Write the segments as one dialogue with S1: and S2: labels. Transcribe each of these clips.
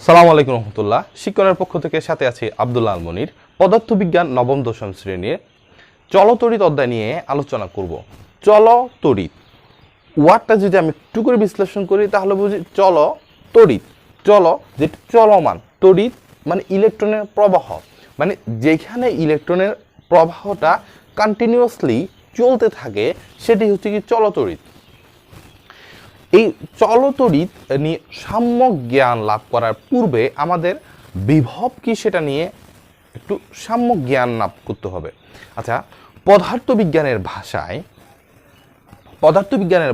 S1: সালামু আলাইকুম রহমতুল্লাহ। শিক্ষণের পক্ষ থেকে সাথে আছি আব্দুল্লাহ আল মনির। পদার্থবিজ্ঞান নবম দশম শ্রেণীর চলতড়িৎ অধ্যায় নিয়ে আলোচনা করব। চলতড়িৎ ওয়ার্ডটা যদি আমি একটু করে বিশ্লেষণ করি তাহলে বুঝি তড়িৎ যেটা চলমান, তড়িৎ মানে ইলেকট্রনের প্রবাহ, মানে যেখানে ইলেকট্রনের প্রবাহটা কন্টিনিউয়াসলি চলতে থাকে সেটি হচ্ছে কি চলতড়িৎ। এই চলতড়িৎ নিয়ে সাম্যক জ্ঞান লাভ করার পূর্বে আমাদের বিভব কি সেটা নিয়ে একটু সাম্যক জ্ঞান লাভ করতে হবে। আচ্ছা, পদার্থবিজ্ঞানের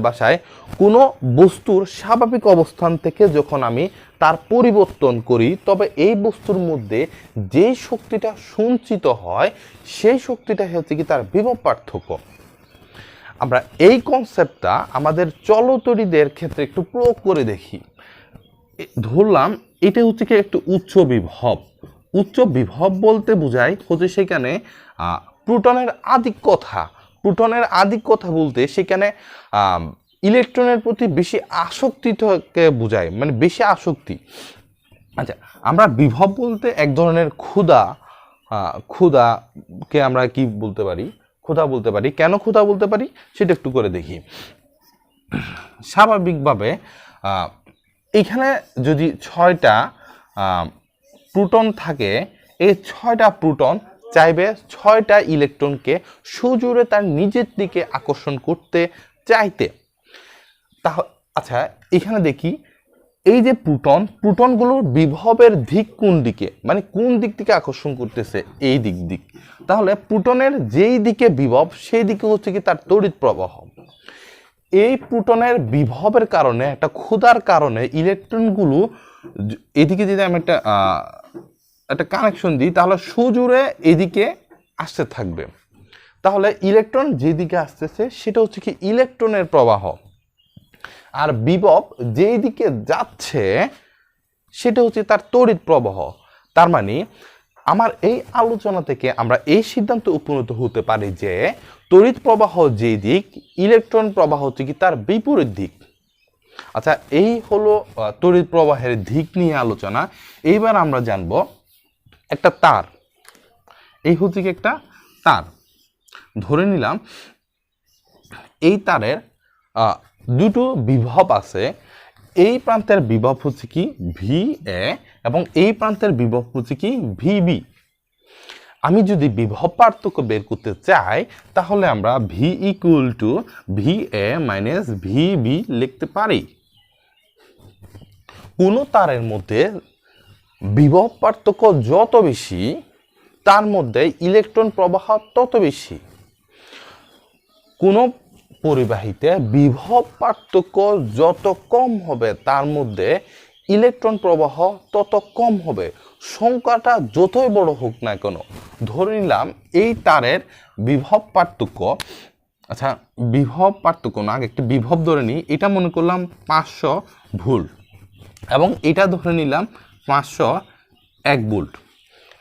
S1: ভাষায় কোনো বস্তুর স্বাভাবিক অবস্থান থেকে যখন আমি তার পরিবর্তন করি তবে এই বস্তুর মধ্যে যে শক্তিটা সঞ্চিত হয় সেই শক্তিটা হচ্ছে কি তার বিভব পার্থক্য। আমরা এই কনসেপ্টটা আমাদের চলতড়িৎদের ক্ষেত্রে একটু প্রয়োগ করে দেখি। ধরলাম এটা হচ্ছে কি একটু উচ্চ বিভব বলতে বোঝায় হচ্ছে সেখানে প্রোটনের আধিক্যতা বলতে সেখানে ইলেকট্রনের প্রতি বেশি আসক্তিকে বোঝায়, মানে বেশি আসক্তি। আচ্ছা, আমরা বিভব বলতে এক ধরনের ক্ষুধাকে আমরা কি বলতে পারি? ক্ষুধা বলতে পারি। কেন ক্ষুধা বলতে পারি সেটা একটু করে দেখি। স্বাভাবিকভাবে এখানে যদি 6টা প্রোটন থাকে, এই 6টা প্রোটন চাইবে 6টা ইলেকট্রনকে সুজোরে তার নিজের দিকে আকর্ষণ করতে চাইতে। আচ্ছা, এখানে দেখি এই যে প্রোটনগুলোর বিভবের দিক কোন দিকে, মানে কোন দিক থেকে আকর্ষণ করতেছে? এই দিক। তাহলে প্রোটনের যেই দিকে বিভব সেই দিকে হচ্ছে কি তার তড়িৎ প্রবাহ। এই প্রোটনের বিভবের কারণে, একটা ক্ষুধার কারণে ইলেকট্রনগুলো এদিকে যদি আমি একটা কানেকশন দিই তাহলে সুজোরে এদিকে আসতে থাকবে। তাহলে ইলেকট্রন যেদিকে আসতেছে সেটা হচ্ছে কি ইলেকট্রনের প্রবাহ, আর বিভব যেই দিকে যাচ্ছে সেটা হচ্ছে তার তড়িৎ প্রবাহ। তার মানে আমার এই আলোচনা থেকে আমরা এই সিদ্ধান্তে উপনীত হতে পারি যে তড়িৎ প্রবাহ যেই দিক, ইলেকট্রন প্রবাহ হচ্ছে কি তার বিপরীত দিক। আচ্ছা, এই হলো তড়িৎ প্রবাহের দিক নিয়ে আলোচনা। এইবার আমরা জানব একটা তার। এই হচ্ছে কি একটা তার। ধরে নিলাম এই তারের দুটো বিভব আছে। এই প্রান্তের বিভব হচ্ছে কি VA এবং এই প্রান্তের বিভব হচ্ছে কি VB। আমি যদি বিভব পার্থক্য বের করতে চাই তাহলে আমরা V = VA - VB লিখতে পারি। কোনো তারের মধ্যে বিভব পার্থক্য যত বেশি তার মধ্যে ইলেকট্রন প্রবাহ তত বেশি। কোনো পরিবাহীতে বিভব পার্থক্য যত কম হবে তার মধ্যে ইলেকট্রন প্রবাহ তত কম হবে, সংখ্যাটা যতই বড় হোক না কেন। ধরে নিলাম এই তারের বিভব পার্থক্য, আচ্ছা বিভব পার্থক্য না, আগে একটি বিভব ধরে নিই। এটা মনে করলাম 500 ভোল্ট এবং এটা ধরে নিলাম 501 ভোল্ট।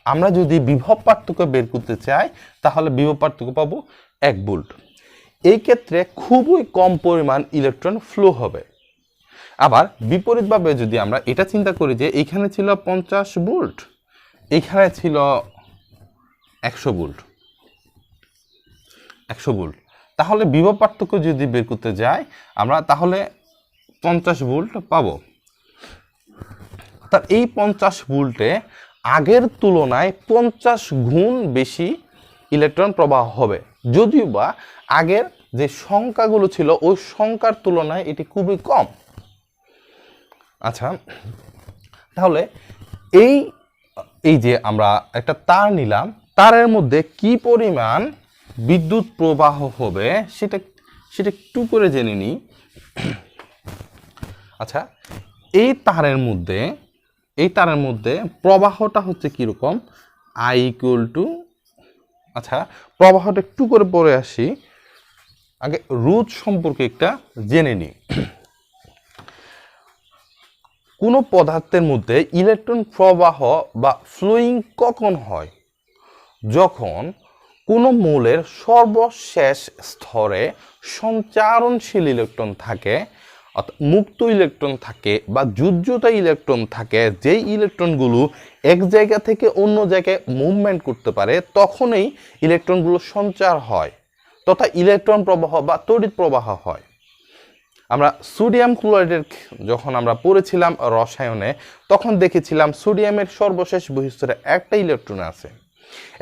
S1: আমরা যদি বিভব পার্থক্য বের করতে চাই তাহলে বিভব পার্থক্য পাবো 1 ভোল্ট। এই ক্ষেত্রে খুবই কম পরিমাণ ইলেকট্রন ফ্লো হবে। আবার বিপরীতভাবে যদি আমরা এটা চিন্তা করি যে এখানে ছিল 50 ভোল্ট, এখানে ছিল 100 ভোল্ট, তাহলে বিভব পার্থক্য যদি বের করতে যাই আমরা তাহলে 50 ভোল্ট পাবো। অর্থাৎ এই 50 ভোল্টে আগের তুলনায় 50 গুণ বেশি ইলেকট্রন প্রবাহ হবে, যদিও বা আগের যে সংখ্যাগুলো ছিল ওই সংখ্যার তুলনায় এটি খুবই কম। আচ্ছা, তাহলে এই যে আমরা একটা তার নিলাম, তারের মধ্যে কি পরিমাণ বিদ্যুৎ প্রবাহ হবে সেটা একটু করে জেনে নিই। আচ্ছা, এই তারের মধ্যে প্রবাহটা হচ্ছে কিরকম? I = আচ্ছা প্রবাহটা একটু করে পড়ে আসি, আগে রোধ সম্পর্কে একটা জেনে নিই। কোনো পদার্থের মধ্যে ইলেকট্রন প্রবাহ বা ফ্লোয়িং কখন হয়? যখন কোনো মৌলের সর্বশেষ স্তরে সঞ্চারণশীল ইলেকট্রন থাকে, অর্থাৎ মুক্ত ইলেকট্রন থাকে বা যুজ্যতা ইলেকট্রন থাকে, যেই ইলেকট্রনগুলো এক জায়গা থেকে অন্য জায়গায় মুভমেন্ট করতে পারে, তখনই ইলেকট্রনগুলো সঞ্চার হয় তথা ইলেকট্রন প্রবাহ বা তড়িৎ প্রবাহ হয়। আমরা সোডিয়াম ক্লোরাইডের যখন আমরা পড়েছিলাম রসায়নে, তখন দেখেছিলাম সোডিয়ামের সর্বশেষ বহিঃস্তরে একটা ইলেকট্রন আছে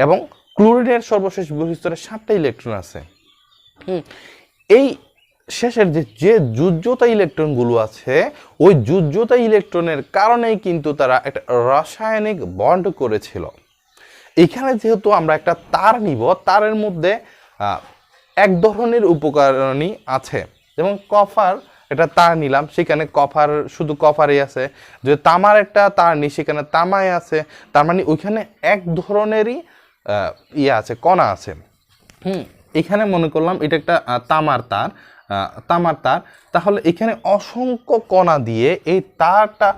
S1: এবং ক্লোরিনের সর্বশেষ বহিঃস্তরে 7টা ইলেকট্রন আছে। এই শেষের যে যুজ্যতা ইলেকট্রনগুলো আছে, ওই যুজ্যতা ইলেকট্রনের কারণেই কিন্তু তারা একটা রাসায়নিক বন্ড করেছিল। এখানে যেহেতু আমরা একটা তার নিব, তারের মধ্যে এক ধরনের উপকরণই আছে, যেমন কপার একটা তার নিলাম, সেখানে কপার শুধু কপারই আছে। যে তামার একটা তার নিই, সেখানে তামাই আছে। তার মানে ওইখানে এক ধরনেরই আছে, কণা আছে। এখানে মনে করলাম এটা একটা তামার তার, তাহলে এখানে অসংখ্য কণা দিয়ে এই তারটা,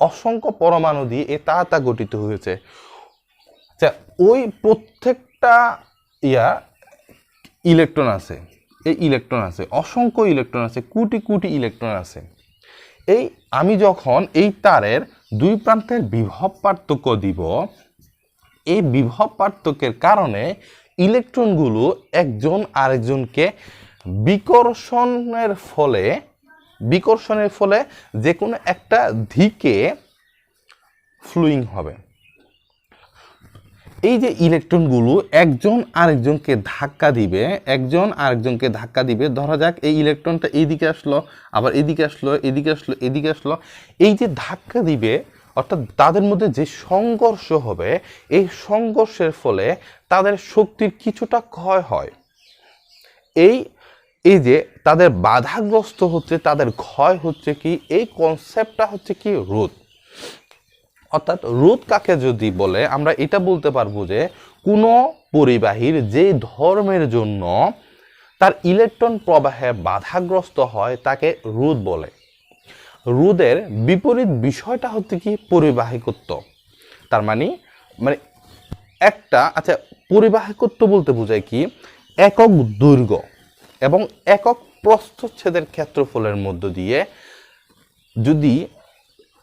S1: অসংখ্য পরমাণু দিয়ে এই তারটা গঠিত হয়েছে। আচ্ছা, ওই প্রত্যেকটা ইলেকট্রন আছে, এই ইলেকট্রন আছে, অসংখ্য ইলেকট্রন আছে, কোটি কোটি ইলেকট্রন আছে। এই আমি যখন এই তারের দুই প্রান্তের বিভব পার্থক্য দিব, এই বিভব পার্থক্যের কারণে ইলেকট্রনগুলো একজন আরেকজনকে বিকর্ষণের ফলে যে কোনো একটা দিকে ফ্লুইং হবে। এই যে ইলেকট্রনগুলো একজন আরেকজনকে ধাক্কা দিবে, ধরা যাক এই ইলেকট্রনটা এইদিকে আসলো, আবার এদিকে আসলো, এদিকে আসলো। এই যে ধাক্কা দিবে, অর্থাৎ তাদের মধ্যে যে সংঘর্ষ হবে, এই সংঘর্ষের ফলে তাদের শক্তির কিছুটা ক্ষয় হয়। এই যে তাদের বাধাগ্রস্ত হচ্ছে, তাদের ক্ষয় হচ্ছে কি, এই কনসেপ্টটা হচ্ছে কি রোধ। অর্থাৎ রোধ কাকে যদি বলে, আমরা এটা বলতে পারবো যে কোনো পরিবাহীর যে ধর্মের জন্য তার ইলেকট্রন প্রবাহে বাধাগ্রস্ত হয় তাকে রোধ বলে। রোধের বিপরীত বিষয়টা হচ্ছে কি পরিবাহিকত্ব। তার মানে একটা পরিবাহিকত্ব বলতে বোঝায় কি, একক দৈর্ঘ্য এবং একক প্রস্থচ্ছেদের ক্ষেত্রফলের মধ্য দিয়ে যদি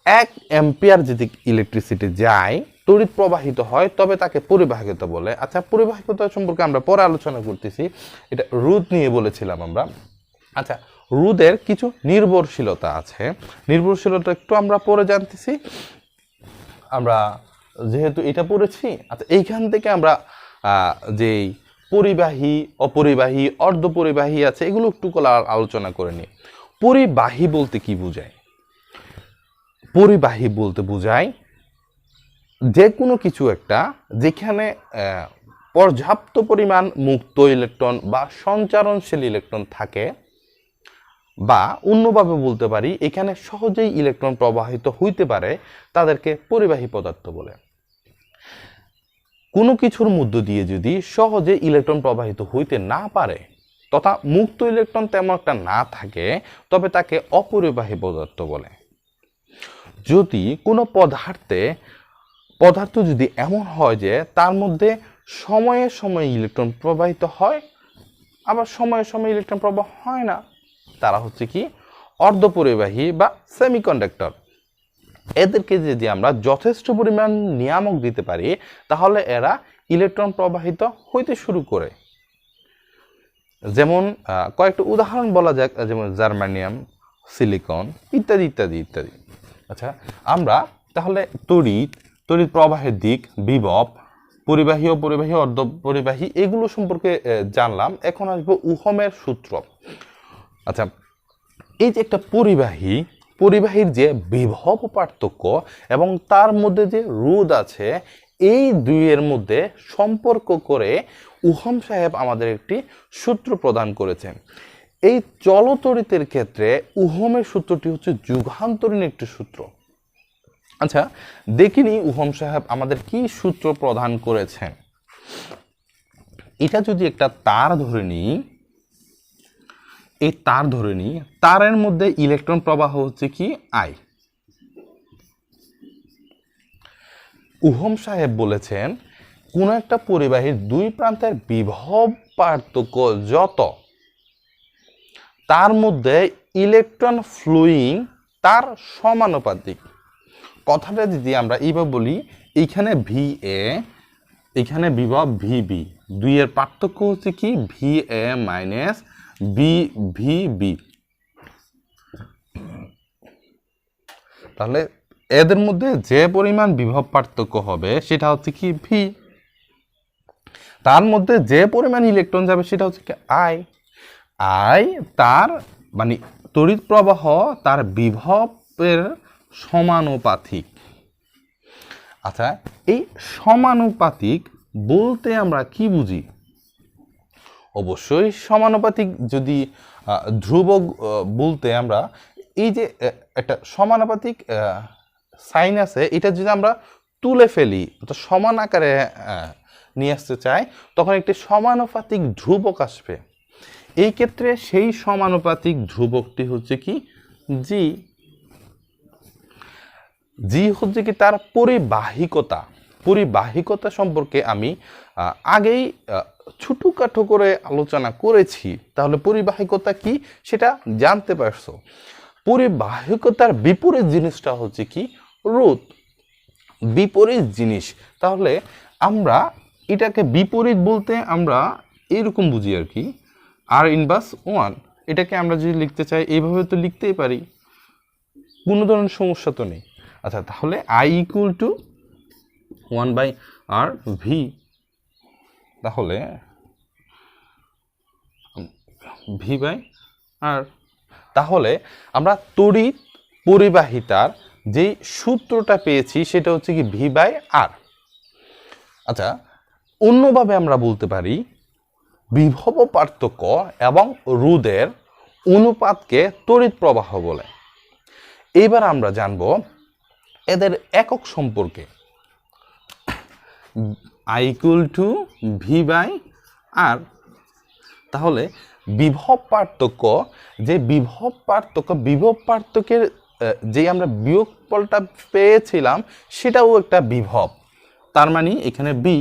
S1: 1 অ্যাম্পিয়ার যদি ইলেকট্রিসিটি যায়, তড়িৎ প্রবাহিত হয়, তবে তাকে পরিবাহিকতা বলে। আচ্ছা, পরিবাহিকতা সম্পর্কে আমরা পরে আলোচনা করতেছি, এটা রোধ নিয়ে বলেছিলাম আমরা। আচ্ছা, রোধের কিছু নির্ভরশীলতা আছে, নির্ভরশীলতা একটু আমরা পরে জানতেছি। আমরা যেহেতু এটা পড়েছি, আচ্ছা এইখান থেকে আমরা যেই পরিবাহী, অপরিবাহী, অর্ধপরিবাহী আছে, এগুলো একটু আলোচনা করে নিই। পরিবাহী বলতে কি বোঝায়? পরিবাহী বলতে বোঝায় যে কোনো কিছু একটা যেখানে পর্যাপ্ত পরিমাণ মুক্ত ইলেকট্রন বা সঞ্চারণশীল ইলেকট্রন থাকে, বা অন্যভাবে বলতে পারি এখানে সহজেই ইলেকট্রন প্রবাহিত হইতে পারে, তাদেরকে পরিবাহী পদার্থ বলে। কোনো কিছুর মধ্য দিয়ে যদি সহজে ইলেকট্রন প্রবাহিত হইতে না পারে তথা মুক্ত ইলেকট্রন তেমন একটা না থাকে, তবে তাকে অপরিবাহী পদার্থ বলে। যদি কোনো পদার্থ যদি এমন হয় যে তার মধ্যে সময়ে সময়ে ইলেকট্রন প্রবাহিত হয়, আবার সময়ে সময়ে ইলেকট্রন প্রবাহ হয় না, তারা হচ্ছে কি অর্ধপরিবাহী বা সেমিকন্ডাক্টর। এদেরকে যদি আমরা যথেষ্ট পরিমাণ নিয়ামক দিতে পারি, তাহলে এরা ইলেকট্রন প্রবাহিত হইতে শুরু করে। যেমন কয়েকটা উদাহরণ বলা যাক, যেমন জার্মানিয়াম, সিলিকন ইত্যাদি ইত্যাদি ইত্যাদি। আচ্ছা, আমরা তাহলে তড়িৎ প্রবাহের দিক, বিভব, পরিবাহী, অপরিবাহী, অর্ধপরিবাহী এগুলো সম্পর্কে জানলাম। এখন আসবো ওহমের সূত্র। আচ্ছা, এই যে একটা পরিবাহীর যে বিভব পার্থক্য এবং তার মধ্যে যে রোধ আছে, এই দুইয়ের মধ্যে সম্পর্ক করে ওহম সাহেব আমাদের একটি সূত্র প্রদান করেছেন। এই চলতড়িতের ক্ষেত্রে ওহমের সূত্রটি হচ্ছে যুগান্তরীণ একটি সূত্র। আচ্ছা, দেখিনি ওহম সাহেব আমাদের কি সূত্র প্রদান করেছেন। এটা যদি একটা তার ধরে নিই, এই তার ধরে নিই, তারের মধ্যে ইলেকট্রন প্রবাহ হচ্ছে কি আই। ওহম সাহেব বলেছেন কোন একটা পরিবাহীর দুই প্রান্তের বিভব পার্থক্য যত, তার মধ্যে ইলেকট্রন ফ্লুইং তার সমানুপাতিক। কথাটা যদি আমরা এইভাবে বলি, এইখানে ভি এ, এখানে বিভব ভিবি, দুইয়ের পার্থক্য হচ্ছে কি V A minus B V B. তাহলে এদের মধ্যে যে পরিমাণ বিভব পার্থক্য হবে সেটা হচ্ছে কি ভি, তার মধ্যে যে পরিমাণ ইলেকট্রন যাবে সেটা হচ্ছে কি আই। আই তার মানে তড়িৎ প্রবাহ তার বিভবের সমানুপাতিক। আচ্ছা, এই সমানুপাতিক বলতে আমরা কি বুঝি? অবশ্যই সমানুপাতিক যদি ধ্রুবক বলতে আমরা এই যে একটা সমানুপাতিক সাইন আছে, এটা যদি আমরা তুলে ফেলি তো সমান আকারে নিয়ে আসতে চাই, তখন একটি সমানুপাতিক ধ্রুবক আসবে। এই ক্ষেত্রে সেই সমানুপাতিক ধ্রুবকটি হচ্ছে কি জি। জি হচ্ছে কি তার পরিবাহিকতা। পরিবাহিকতা সম্পর্কে আমি আগেই ছোটখাটো করে আলোচনা করেছি, তাহলে পরিবাহিকতা কি সেটা জানতে পারছো। পরিবাহিকতার বিপরীত জিনিসটা হচ্ছে কি রোধ, বিপরীত জিনিস। তাহলে আমরা এটাকে বিপরীত বলতে আমরা এরকম বুঝি আর কি, আর ইনভার্স 1। এটাকে আমরা যদি লিখতে চাই এইভাবে তো লিখতেই পারি, কোনো ধরনের সমস্যা তো নেই। আচ্ছা, তাহলে I equal two 1/r V. তাহলে v/r। তাহলে আমরা তড়িৎ পরিবাহিতার যে সূত্রটা পেয়েছি সেটা হচ্ছে কি v/r। আচ্ছা, অন্যভাবে আমরা বলতে পারি বিভব পার্থক্য এবং রোধের অনুপাতকে তড়িৎ প্রবাহ বলে। এইবার আমরা জানব এদের একক সম্পর্কে। I equal to v/r। তাহলে বিভব পার্থক্য, যে বিভব পার্থক্যের যে আমরা বিয়োগফলটা পেয়েছিলাম সেটাও একটা বিভব, তার মানে এখানে বি।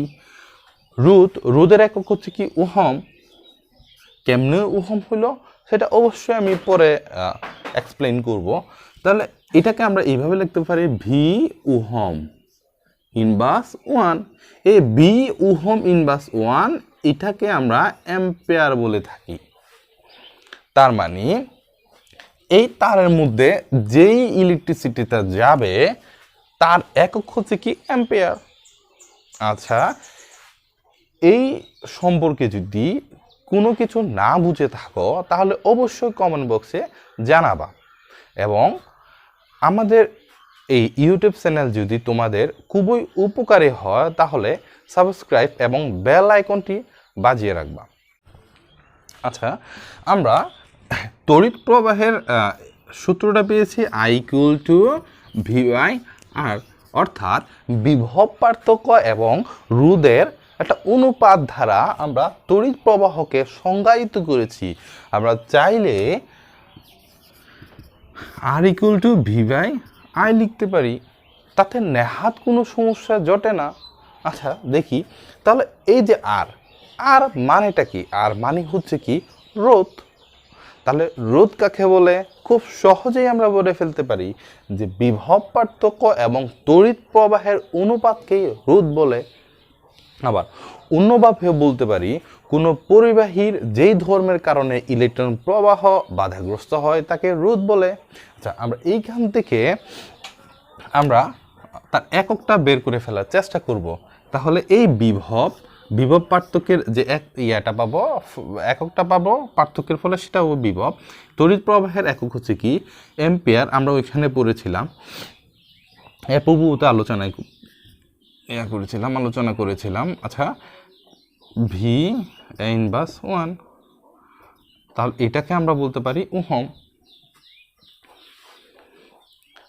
S1: রোধের একক হচ্ছে কি ওহম। কেমনে ওহম হলো সেটা অবশ্যই আমি পরে এক্সপ্লেইন করব। তাহলে এটাকে আমরা এইভাবে লিখতে পারি ভি ওহম ইনভার্স 1। এই বি ওহম ইনভার্স 1 এটাকে আমরা অ্যাম্পিয়ার বলে থাকি। তার মানে এই তারের মধ্যে যেই ইলেকট্রিসিটিটা যাবে তার একক হচ্ছে কি অ্যাম্পিয়ার। আচ্ছা, এই সম্পর্কে যদি কোনো কিছু না বুঝে থাকো তাহলে অবশ্যই কমেন্ট বক্সে জানাবা, এবং আমাদের এই ইউটিউব চ্যানেল যদি তোমাদের খুবই উপকারী হয় তাহলে সাবস্ক্রাইব এবং বেল আইকনটি বাজিয়ে রাখবা। আচ্ছা, আমরা তড়িৎ প্রবাহের সূত্রটা পেয়েছি I equal to v/r, অর্থাৎ বিভব পার্থক্য এবং রোধের একটা অনুপাত দ্বারা আমরা তড়িৎ প্রবাহকে সংজ্ঞায়িত করেছি। আমরা চাইলে R equal to v/I লিখতে পারি, তাতে নেহাত কোনো সমস্যা জটে না। আচ্ছা দেখি তাহলে এই যে আর মানেটা কি? আর মানে হচ্ছে কি রোধ। তাহলে রোধ কাকে বলে? খুব সহজেই আমরা বলে ফেলতে পারি যে বিভব পার্থক্য এবং তড়িৎ প্রবাহের অনুপাতকেই রোধ বলে। আবার অন্যভাবে বলতে পারি কোনো পরিবাহীর যেই ধর্মের কারণে ইলেকট্রন প্রবাহ বাধাগ্রস্ত হয় তাকে রোধ বলে। আচ্ছা, আমরা এইখান থেকে আমরা তার এককটা বের করে ফেলার চেষ্টা করব। তাহলে এই বিভব পার্থক্যের যে ইয়াটা পাবো, এককটা পাবো পার্থক্যের ফলে, সেটাও বিভব। তড়িৎ প্রবাহের একক হচ্ছে কি অ্যাম্পিয়ার, আমরা ওইখানে পড়েছিলাম, আলোচনা করেছিলাম। আচ্ছা, ভি ইনভার্স 1, তাহলে এটাকে আমরা বলতে পারি ওহম।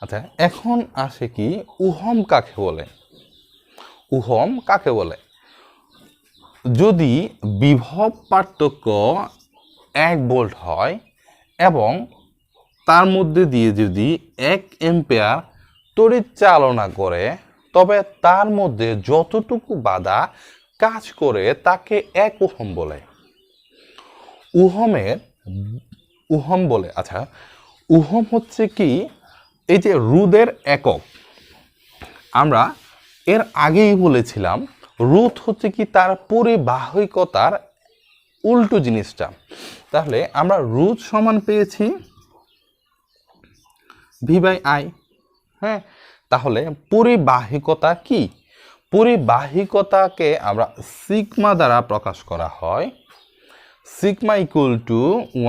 S1: আচ্ছা, এখন আসে কি ওহম কাকে বলে? ওহম কাকে বলে? যদি বিভব পার্থক্য 1 ভোল্ট হয় এবং তার মধ্যে দিয়ে যদি 1 অ্যাম্পিয়ার তড়িৎ চালনা করে, তবে তার মধ্যে যতটুকু বাধা কাজ করে তাকে 1 ওহম বলে। ওহমের ওহম বলে। আচ্ছা, ওহম হচ্ছে কি, এই যে রোধের একক, আমরা এর আগেই বলেছিলাম রোধ হচ্ছে কি তার পরিবাহিকতার উল্টো জিনিসটা। তাহলে আমরা রোধ সমান পেয়েছি V/I। হ্যাঁ, তাহলে পরিবাহিকতা কি? পরিবাহিকতাকে আমরা সিগমা দ্বারা প্রকাশ করা হয়, সিগমা ইকুয়াল টু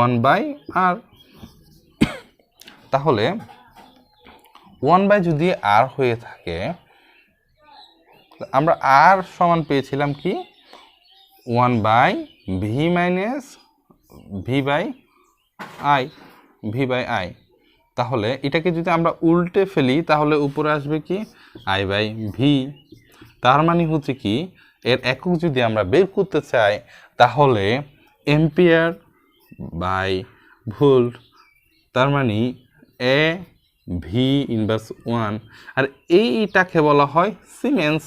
S1: 1/r। তাহলে 1 যদি r হয়ে থাকে, আমরা r সমান পেয়েছিলাম কি 1/V/I। তাহলে এটাকে যদি আমরা উল্টে ফেলি তাহলে উপরে আসবে কি I/V। তার মানে হচ্ছে কি, এর একক যদি আমরা বের করতে চাই তাহলে এম্পিয়ার বাই ভোল্ট, তার মানে AV ইনভার্স 1, আর এইটাকে বলা হয় সিমেন্স।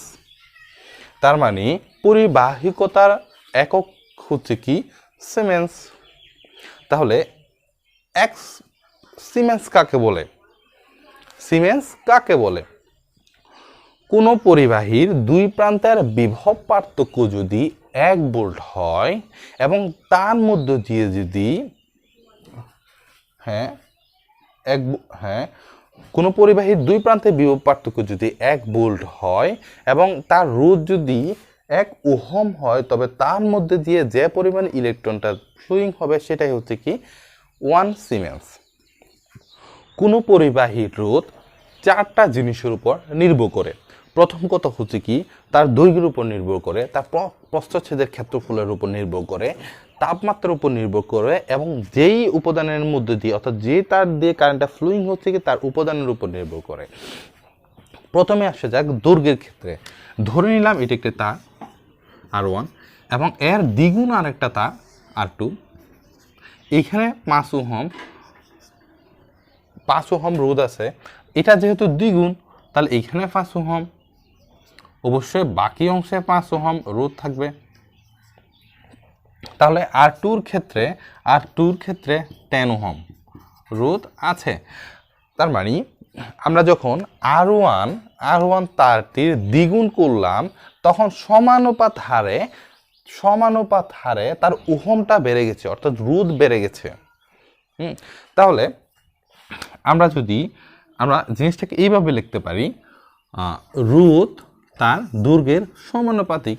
S1: তার মানে পরিবাহিকতার একক হচ্ছে কি সিমেন্স। তাহলে সিমেন্স কাকে বলে? সিমেন্স কাকে বলে? কোনো পরিবাহীর দুই প্রান্তের বিভব পার্থক্য যদি 1 ভোল্ট হয় এবং তার মধ্য দিয়ে যদি কোনো পরিবাহীর দুই প্রান্তের বিভব পার্থক্য যদি 1 ভোল্ট হয় এবং তার রোধ যদি 1 ওহম হয়, তবে তার মধ্যে দিয়ে যে পরিমাণ ইলেকট্রনটা ফ্লুইং হবে সেটাই হচ্ছে কি 1 সিমেন্স। কোনো পরিবাহীর রোধ 4টা জিনিসের উপর নির্ভর করে। প্রথম কথা হচ্ছে কি, তার দৈর্ঘ্যের উপর নির্ভর করে, তার প্রস্থচ্ছেদের ক্ষেত্রফলের উপর নির্ভর করে, তাপমাত্রার উপর নির্ভর করে, এবং যেই উপাদানের মধ্যে দিয়ে অর্থাৎ যে তার দিয়ে কারেন্টটা ফ্লুইং হচ্ছে কি তার উপাদানের উপর নির্ভর করে। প্রথমে আসা যাক দৈর্ঘ্যের ক্ষেত্রে। ধরে নিলাম এটি একটি তার R1 এবং এর দ্বিগুণ আরেকটা তার R2। এইখানে 5 ওহম রোধ আছে। এটা যেহেতু দ্বিগুণ তাহলে এইখানে 5 ওহম, অবশ্যই বাকি অংশে 5 ওহম রোধ থাকবে। তাহলে R2 এর ক্ষেত্রে 10 ওহম রোধ আছে। তার মানে আমরা যখন R1 তারটির দ্বিগুণ করলাম তখন সমানুপাত হারে তার ওহমটা বেড়ে গেছে, অর্থাৎ রোধ বেড়ে গেছে। তাহলে আমরা জিনিসটাকে এইভাবে লিখতে পারি, রোধ তার দৈর্ঘ্যের সমানুপাতিক,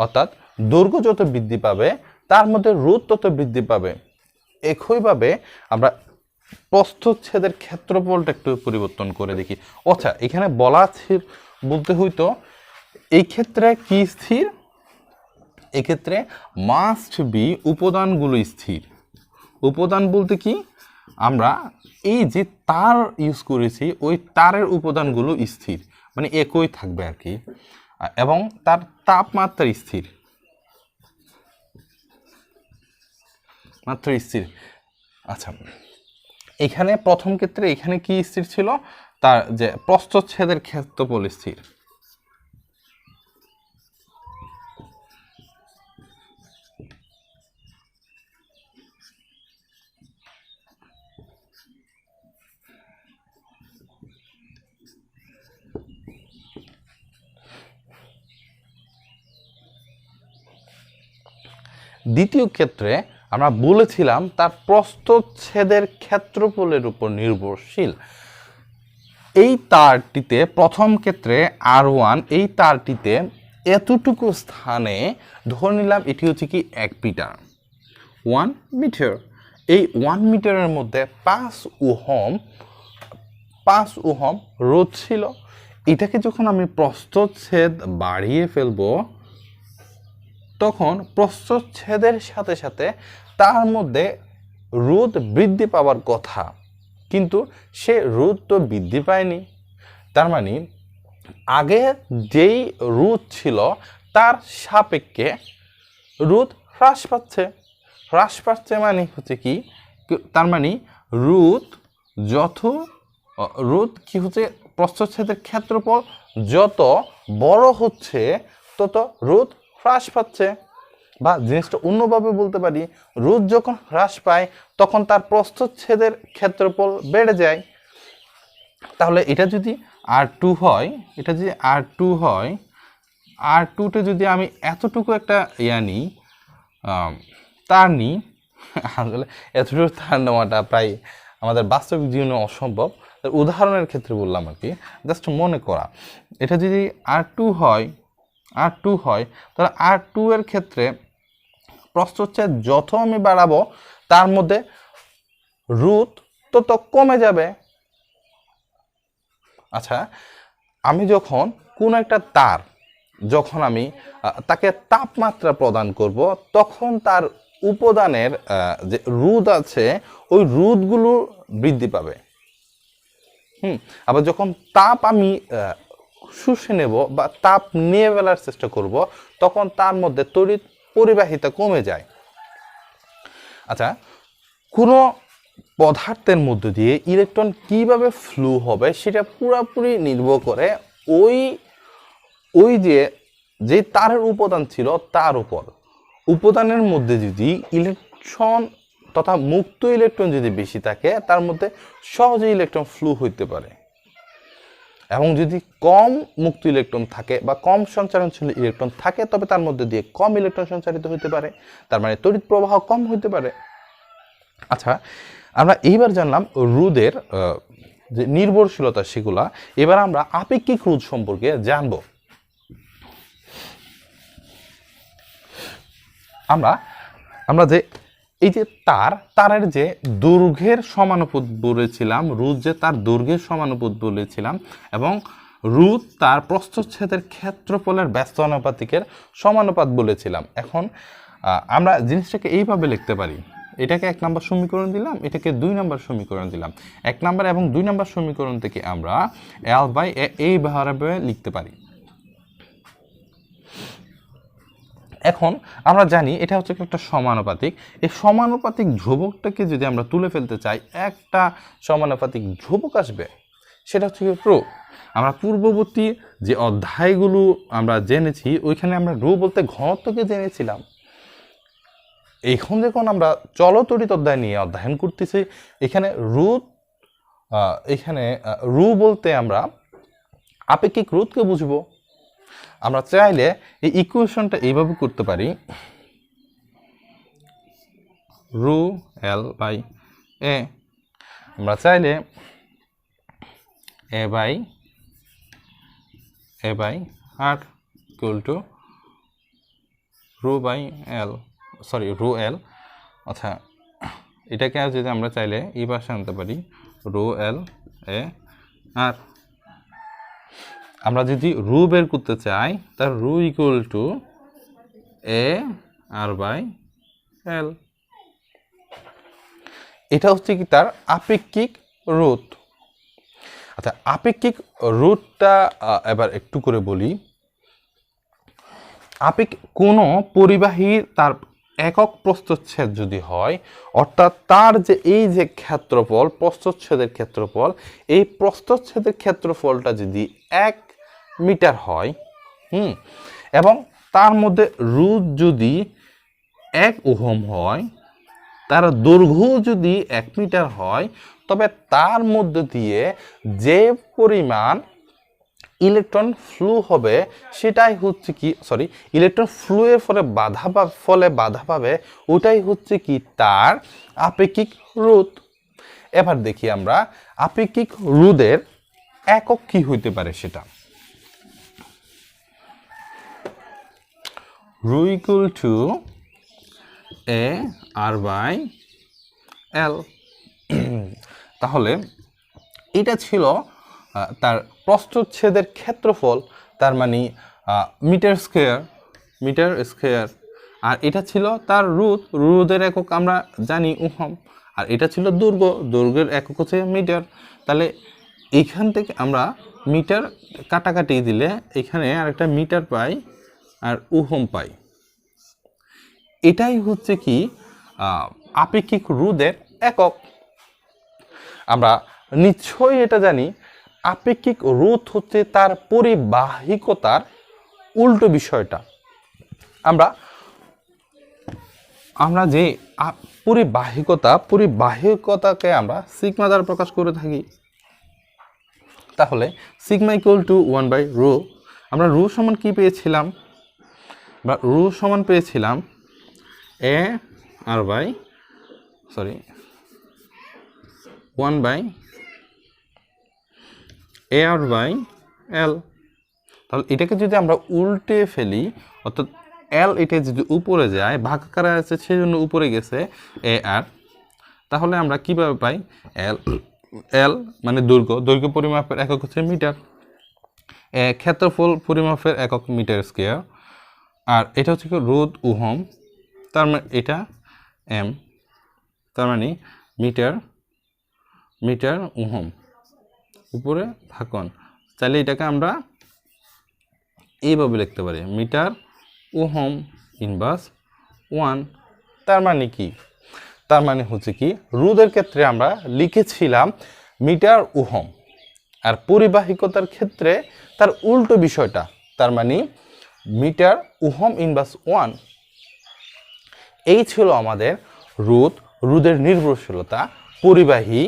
S1: অর্থাৎ দৈর্ঘ্য যত বৃদ্ধি পাবে তার মধ্যে রোধ তত বৃদ্ধি পাবে। একইভাবে আমরা প্রস্থচ্ছেদের ক্ষেত্রফলটা একটু পরিবর্তন করে দেখি। আচ্ছা, এখানে বলতে হইতো এই ক্ষেত্রে কি স্থির? এক্ষেত্রে মাস্ট বি উপাদানগুলো স্থির। উপাদান বলতে কি, আমরা এই যে তার ইউজ করেছি ওই তারের উপাদানগুলো স্থির, মানে একই থাকবে আর কি, এবং তার তাপমাত্রা স্থির। আচ্ছা, এখানে প্রথম ক্ষেত্রে এখানে কি স্থির ছিল? তার যে প্রস্থচ্ছেদের ক্ষেত্রফল স্থির। দ্বিতীয় ক্ষেত্রে আমরা বলেছিলাম তার প্রস্থচ্ছেদের ক্ষেত্রফলের উপর নির্ভরশীল। এই তারটিতে প্রথম ক্ষেত্রে R1, এই তারটিতে এতটুকু স্থানে ধরে নিলাম এটি হচ্ছে কি 1 মিটার, 1 মিটার। এই 1 মিটারের মধ্যে 5 ওহম রোধ ছিল। এটাকে যখন আমি প্রস্থচ্ছেদ বাড়িয়ে ফেলবো তখন প্রস্থচ্ছেদের সাথে সাথে তার মধ্যে রোধ বৃদ্ধি পাওয়ার কথা, কিন্তু সে রোধ তো বৃদ্ধি পায়নি। তার মানে আগে যেই রোধ ছিল তার সাপেক্ষে রোধ হ্রাস পাচ্ছে মানে হচ্ছে কি, তার মানে রোধ কি হচ্ছে, প্রস্থচ্ছেদের ক্ষেত্রফল যত বড় হচ্ছে তত রোধ হ্রাস পাচ্ছে। বা জিনিসটা অন্যভাবে বলতে পারি, রোধ যখন হ্রাস পায় তখন তার প্রস্থচ্ছেদের ক্ষেত্রফল বেড়ে যায়। তাহলে এটা যদি R2 হয়, এটা যদি R2 হয়, R2তে যদি আমি এতটুকু একটা নিই, তার নিই, আসলে এতটুকু তার নেওয়াটা প্রায় আমাদের বাস্তবিক জীবনে অসম্ভব, উদাহরণের ক্ষেত্রে বললাম আর কি, জাস্ট মনে করা। এটা যদি R2 হয়, তাহলে R2 এর ক্ষেত্রে প্রস্থচ্ছেদ যত আমি বাড়াবো তার মধ্যে রোধ তত কমে যাবে। আচ্ছা, আমি যখন কোন একটা তার, যখন আমি তাকে তাপমাত্রা প্রদান করব, তখন তার উপাদানের যে রোধ আছে ওই রোধগুলো বৃদ্ধি পাবে। আবার যখন তাপ আমি শুষে নেব বা তাপ নিয়ে ফেলার চেষ্টা করব, তখন তার মধ্যে তড়িৎ পরিবাহিতা কমে যায়। আচ্ছা, কোনো পদার্থের মধ্য দিয়ে ইলেকট্রন কিভাবে ফ্লো হবে সেটা পুরোপুরি নির্ভর করে ওই যে তারের উপাদান ছিল তার উপর। উপাদানের মধ্যে যদি ইলেকট্রন তথা মুক্ত ইলেকট্রন যদি বেশি থাকে, তার মধ্যে সহজে ইলেকট্রন ফ্লো হইতে পারে। এবং যদি কম মুক্ত ইলেকট্রন থাকে বা কম সঞ্চারণশীল ইলেকট্রন থাকে, তবে তার মধ্যে দিয়ে কম ইলেকট্রন সঞ্চারিত হইতে পারে, তার মানে তড়িৎ প্রবাহ কম হইতে পারে। আচ্ছা, আমরা এইবার জানলাম রোধের যে নির্ভরশীলতা সেগুলা। এবার আমরা আপেক্ষিক রোধ সম্পর্কে জানব। আমরা যে এই যে তারের যে দৈর্ঘ্যের সমানুপাত বলেছিলাম, রোধ যে তার দৈর্ঘ্যের সমানুপাত বলেছিলাম, এবং রোধ তার প্রস্থচ্ছেদের ক্ষেত্রফলের ব্যস্ত আনুপাতিকের সমানুপাত বলেছিলাম। এখন আমরা জিনিসটাকে এইভাবে লিখতে পারি, এটাকে 1 নম্বর সমীকরণ দিলাম, এটাকে 2 নম্বর সমীকরণ দিলাম। 1 নম্বর এবং 2 নম্বর সমীকরণ থেকে আমরা L/A এইভাবে লিখতে পারি। এখন আমরা জানি এটা হচ্ছে একটা সমানুপাতিক। এই সমানুপাতিক ধ্রুবকটাকে যদি আমরা তুলে ফেলতে চাই, একটা সমানুপাতিক ধ্রুবক আসবে, সেটা হচ্ছে রো। আমরা পূর্ববর্তী যে অধ্যায়গুলো আমরা জেনেছি, ওইখানে আমরা রো বলতে ঘনত্বকে জেনেছিলাম। এখন যখন আমরা চলতড়িৎ অধ্যায় নিয়ে অধ্যয়ন করতেছি, এখানে রো বলতে আমরা আপেক্ষিক রোধকে বুঝবো। আমরা চাইলে এই ইকুয়েশনটা এইভাবে করতে পারি, রো L/A। আমরা চাইলে A/R equal to rho L। আচ্ছা, এটাকে যদি আমরা চাইলে এই পাশে আনতে পারি, রো L/A/R। আমরা যদি রো বের করতে চাই, তার রো ইকুয়াল টু A/R/L। এটা হচ্ছে কি তার আপেক্ষিক রোধ। আচ্ছা, আপেক্ষিক রোধটা এবার একটু করে বলি। কোনো পরিবাহীর তার একক প্রস্থচ্ছেদ যদি হয়, অর্থাৎ তার যে এই যে ক্ষেত্রফল, প্রস্থচ্ছেদের ক্ষেত্রফল, এই প্রস্থচ্ছেদের ক্ষেত্রফলটা যদি 1 মিটার হয়, এবং তার মধ্যে রোধ যদি 1 ওহম হয়, তার দৈর্ঘ্য যদি 1 মিটার হয়, তবে তার মধ্যে দিয়ে যে পরিমাণ ইলেকট্রন ফ্লো হবে সেটাই হচ্ছে কি, ইলেকট্রন ফ্লো এর ফলে বাধা পাবে, ওটাই হচ্ছে কি তার আপেক্ষিক রোধ। এবার দেখি আমরা আপেক্ষিক রোধের একক কি হইতে পারে সেটা। Rho equal to A/R/L। তাহলে এটা ছিল তার প্রস্থচ্ছেদের ক্ষেত্রফল, তার মানে মিটার স্কয়ার। আর এটা ছিল তার রোধের একক আমরা জানি ওহম। আর এটা ছিল দৈর্ঘ্যের একক হচ্ছে মিটার। তাহলে এইখান থেকে আমরা মিটার কাটাকাটি দিলে এখানে আরেকটা মিটার পাই আর ওহম পাই। এটাই হচ্ছে কি আপেক্ষিক রোধের একক। আমরা নিশ্চয়ই এটা জানি, আপেক্ষিক রোধ হচ্ছে তার পরিবাহিকতার উল্টো বিষয়টা। আমরা আমরা যে পরিবাহিকতাকে আমরা সিগমা দ্বারা প্রকাশ করে থাকি। তাহলে সিগমা ইকুয়াল টু 1/ρ। আমরা রো সমান কি পেয়েছিলাম, বা রো সমান পেয়েছিলাম এ আর বাই 1/L। তাহলে এটাকে যদি আমরা উল্টে ফেলি, অর্থাৎ এল এটা যদি উপরে যায়, ভাগাকারে আছে সেজন্য উপরে গেছে এ আর, তাহলে আমরা কিভাবে পাই এল মানে দৈর্ঘ্য পরিমাপের একক হচ্ছে মিটার, ক্ষেত্রফল পরিমাপের একক মিটার স্কয়ার, আর এটা হচ্ছে কি রোধ ওহম, তার মানে এটা এম, তার মানে মিটার ওহম উপরে ভাগন। চাইলে এটাকে আমরা এইভাবে লিখতে পারি মিটার ওহম ইনভার্স 1। তার মানে কি, তার মানে হচ্ছে কি রোধের ক্ষেত্রে আমরা লিখেছিলাম মিটার ওহম, আর পরিবাহিকতার ক্ষেত্রে তার উল্টো বিষয়টা, তার মানে মিটার ওহম ইনভার্স 1। এই ছিল আমাদের রোধের নির্ভরশীলতা পরিবাহী।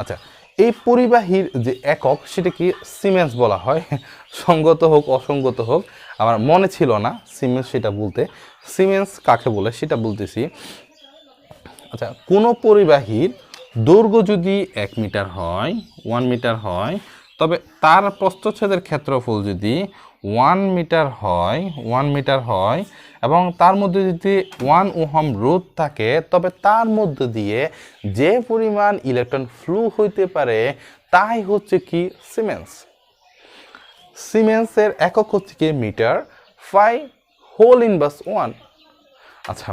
S1: আচ্ছা, এই পরিবাহীর যে একক সেটা কি সিমেন্স বলা হয়, সঙ্গত হোক অসঙ্গত হোক, আমার মনে ছিল না সিমেন্স সেটা বলতে, সিমেন্স কাকে বলে সেটা বলতেছি। আচ্ছা, কোনো পরিবাহীর দৈর্ঘ্য যদি 1 মিটার হয়, 1 মিটার হয়, তবে তার প্রস্থচ্ছেদের ক্ষেত্রফল যদি 1 মিটার হয় এবং তার মধ্যে যদি 1 ওহম রোধ থাকে, তবে তার মধ্যে দিয়ে যে পরিমাণ ইলেকট্রন ফ্লো হইতে পারে তাই হচ্ছে কি সিমেন্সের একক হচ্ছে কি মিটার, ফাই হোল ইনভার্স 1। আচ্ছা,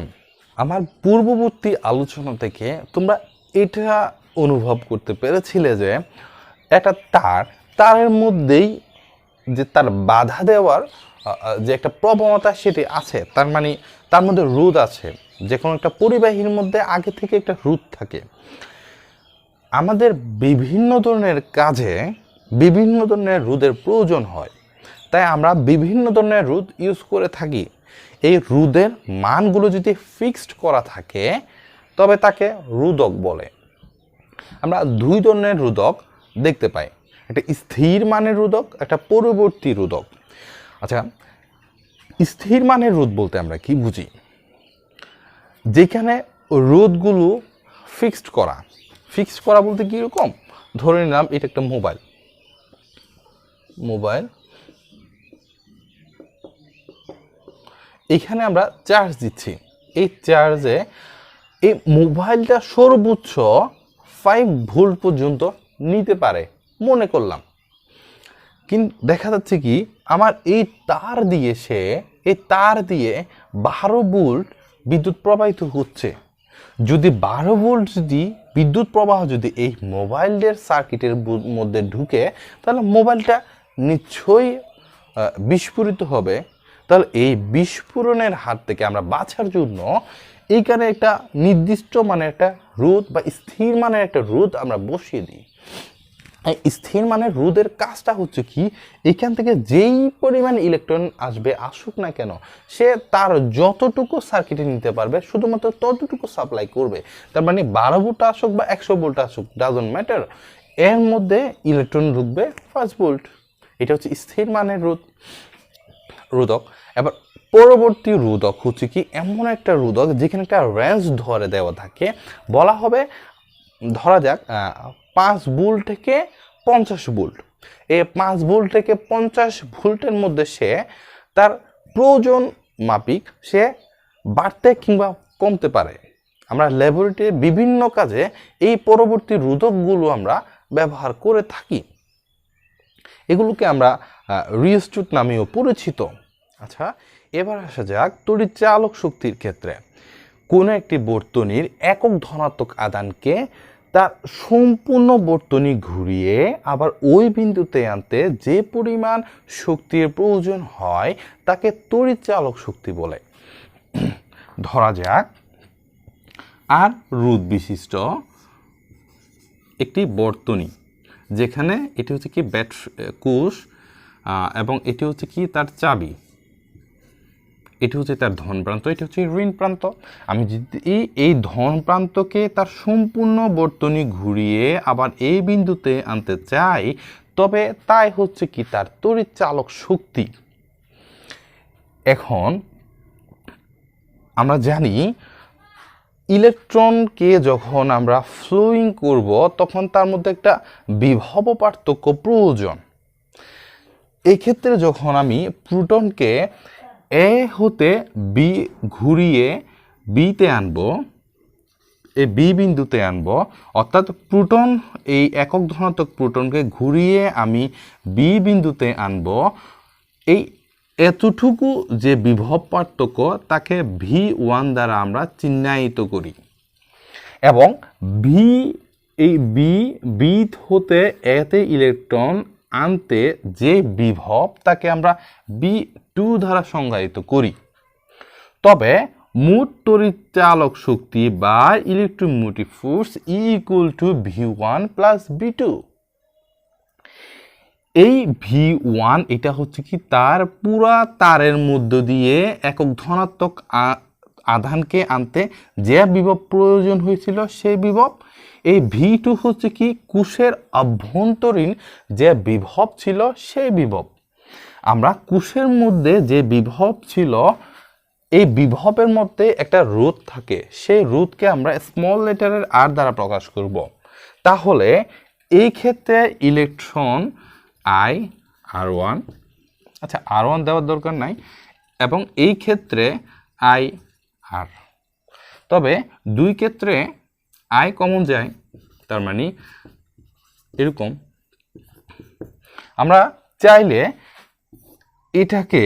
S1: আমার পূর্ববর্তী আলোচনা থেকে তোমরা এটা অনুভব করতে পেরেছিলে যে একটা তারের মধ্যেই যে তার বাধা দেওয়ার যে একটা প্রবণতা সেটি আছে, তার মানে তার মধ্যে রোধ আছে। যে কোনো একটা পরিবাহীর মধ্যে আগে থেকে একটা রোধ থাকে। আমাদের বিভিন্ন ধরনের কাজে বিভিন্ন ধরনের রোধের প্রয়োজন হয়, তাই আমরা বিভিন্ন ধরনের রোধ ইউজ করে থাকি। এই রোধের মানগুলো যদি ফিক্সড করা থাকে তবে তাকে রোধক বলে। আমরা দুই ধরনের রোধক দেখতে পাই, একটা স্থির মানের রোধক, একটা পরবর্তী রোধক। আচ্ছা, স্থির মানের রোধ বলতে আমরা কি বুঝি? যেখানে রোধগুলো ফিক্সড করা বলতে কীরকম, ধরে নিলাম এটা একটা মোবাইল, এখানে আমরা চার্জ দিচ্ছি। এই চার্জে এই মোবাইলটা সর্বোচ্চ 5 ভোল্ট পর্যন্ত নিতে পারে মনে করলাম, কিন্তু দেখা যাচ্ছে কি আমার এই তার দিয়ে 12 ভোল্ট বিদ্যুৎ প্রবাহিত হচ্ছে। যদি 12 ভোল্ট যদি বিদ্যুৎ প্রবাহ যদি এই মোবাইলের সার্কিটের মধ্যে ঢুকে, তাহলে মোবাইলটা নিশ্চয়ই বিস্ফোরিত হবে। তাহলে এই বিস্ফোরণের হাত থেকে আমরা বাঁচার জন্য এইখানে একটা নির্দিষ্ট মানের একটা রোধ বা স্থির মানের একটা রোধ আমরা বসিয়ে দিই। স্থির মানের রোধের কাজটা হচ্ছে কি, এখান থেকে যেই পরিমাণ ইলেকট্রন আসুক না কেন, সে তার যতটুকু সার্কিটে নিতে পারবে শুধুমাত্র ততটুকু সাপ্লাই করবে। তার মানে 12 ভোল্ট আসুক বা 100 ভোল্ট আসুক, ডাজন্ট ম্যাটার, এর মধ্যে ইলেকট্রন ঢুকবে 5 ভোল্ট। এটা হচ্ছে স্থির মানের রোধক। এবার পরবর্তী রোধক হচ্ছে কি এমন একটা রোধক যেখানে একটা রেঞ্জ ধরে দেওয়া থাকে, বলা হবে ধরা যাক 5 ভোল্ট থেকে 50 ভোল্ট। এই 5 ভোল্ট থেকে 50 ভোল্টের মধ্যে সে তার প্রয়োজন মাফিক সে বাড়তে কিংবা কমতে পারে। আমরা ল্যাবরেটরির বিভিন্ন কাজে এই পরবর্তী রোধকগুলো আমরা ব্যবহার করে থাকি, এগুলোকে আমরা রিওস্ট্যাট নামেও পরিচিত। আচ্ছা, এবার আসা যাক তড়িৎ চালক শক্তির ক্ষেত্রে। কোনো একটি বর্তনীর একক ধনাত্মক আধানকে তার সম্পূর্ণ বর্তনী ঘুরিয়ে আবার ওই বিন্দুতে আনতে যে পরিমাণ শক্তির প্রয়োজন হয় তাকে তড়িৎ চালক শক্তি বলে। ধরা যাক আর রোধ বিশিষ্ট একটি বর্তনী, যেখানে এটি হচ্ছে কি কোষ এবং এটি হচ্ছে কি তার চাবি। এটি হচ্ছে তার ধন প্রান্ত, এটি হচ্ছে ঋণ প্রান্ত। আমি যদি এই ধন প্রান্তকে তার সম্পূর্ণ বর্তনী ঘুরিয়ে আবার এই বিন্দুতে আনতে চাই, তবে তাই হচ্ছে কি তার তড়িৎ চালক শক্তি। এখন আমরা জানি ইলেকট্রনকে যখন আমরা ফ্লোয়িং করব তখন তার মধ্যে একটা বিভব পার্থক্য প্রয়োজন। এই ক্ষেত্রে যখন আমি প্রোটনকে এ হতে বি ঘুরিয়ে বিতে আনবো, এই বি বিন্দুতে আনবো, অর্থাৎ প্রোটন এই একক ধনাত্মক প্রোটনকে ঘুরিয়ে আমি বি বিন্দুতে আনবো, এই এতটুকু যে বিভব পার্থক্য তাকে V1 দ্বারা আমরা চিহ্নিত করি এবং এই বি হতে এতে ইলেকট্রন আনতে যে বিভব তাকে আমরা B2 দ্বারা সংজ্ঞায়িত করি। তবে মোট তড়িৎ চালক শক্তি বা electromotive force equal to V1 plus B2। এই V1 এটা হচ্ছে কি তার পুরা তারের মধ্য দিয়ে একক ধনাত্মক আধানকে আনতে যে বিভব প্রয়োজন হয়েছিল সেই বিভব। এই V2 হচ্ছে কি কোষের অভ্যন্তরীণ যে বিভব ছিল সেই বিভব। আমরা কোষের মধ্যে যে বিভব ছিল এই বিভবের মধ্যে একটা রোধ থাকে, সেই রোধকে আমরা স্মল লেটারের R দ্বারা প্রকাশ করব। তাহলে এই ক্ষেত্রে ইলেকট্রন I R1, আচ্ছা R1 দেওয়ার দরকার নাই, এবং এই ক্ষেত্রে I R। তবে দুই ক্ষেত্রে I কমন যায়, তার মানে এরকম আমরা চাইলে এটাকে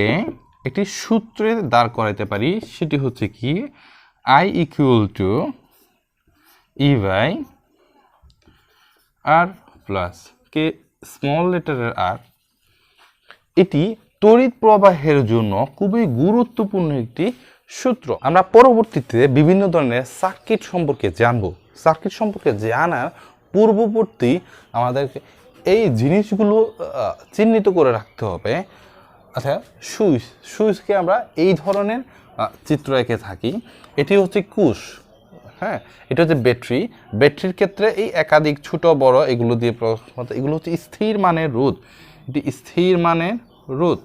S1: একটি সূত্রে দাঁড় করাইতে পারি, সেটি হচ্ছে কি I equal to E by R plus কে স্মল লেটারের R। এটি তড়িৎ প্রবাহের জন্য খুবই গুরুত্বপূর্ণ একটি সূত্র। আমরা পরবর্তীতে বিভিন্ন ধরনের সার্কিট সম্পর্কে জানব। সার্কিট সম্পর্কে জানার পূর্ববর্তী আমাদেরকে এই জিনিসগুলো চিহ্নিত করে রাখতে হবে। আচ্ছা, সুইচকে আমরা এই ধরনের চিত্র এঁকে থাকি। এটি হচ্ছে কোষ, হ্যাঁ, এটা হচ্ছে ব্যাটারি। ব্যাটারির ক্ষেত্রে এই একাধিক ছোট বড় এগুলো দিয়ে এগুলো হচ্ছে স্থির মানের রোধ, এটি স্থির মানের রোধ।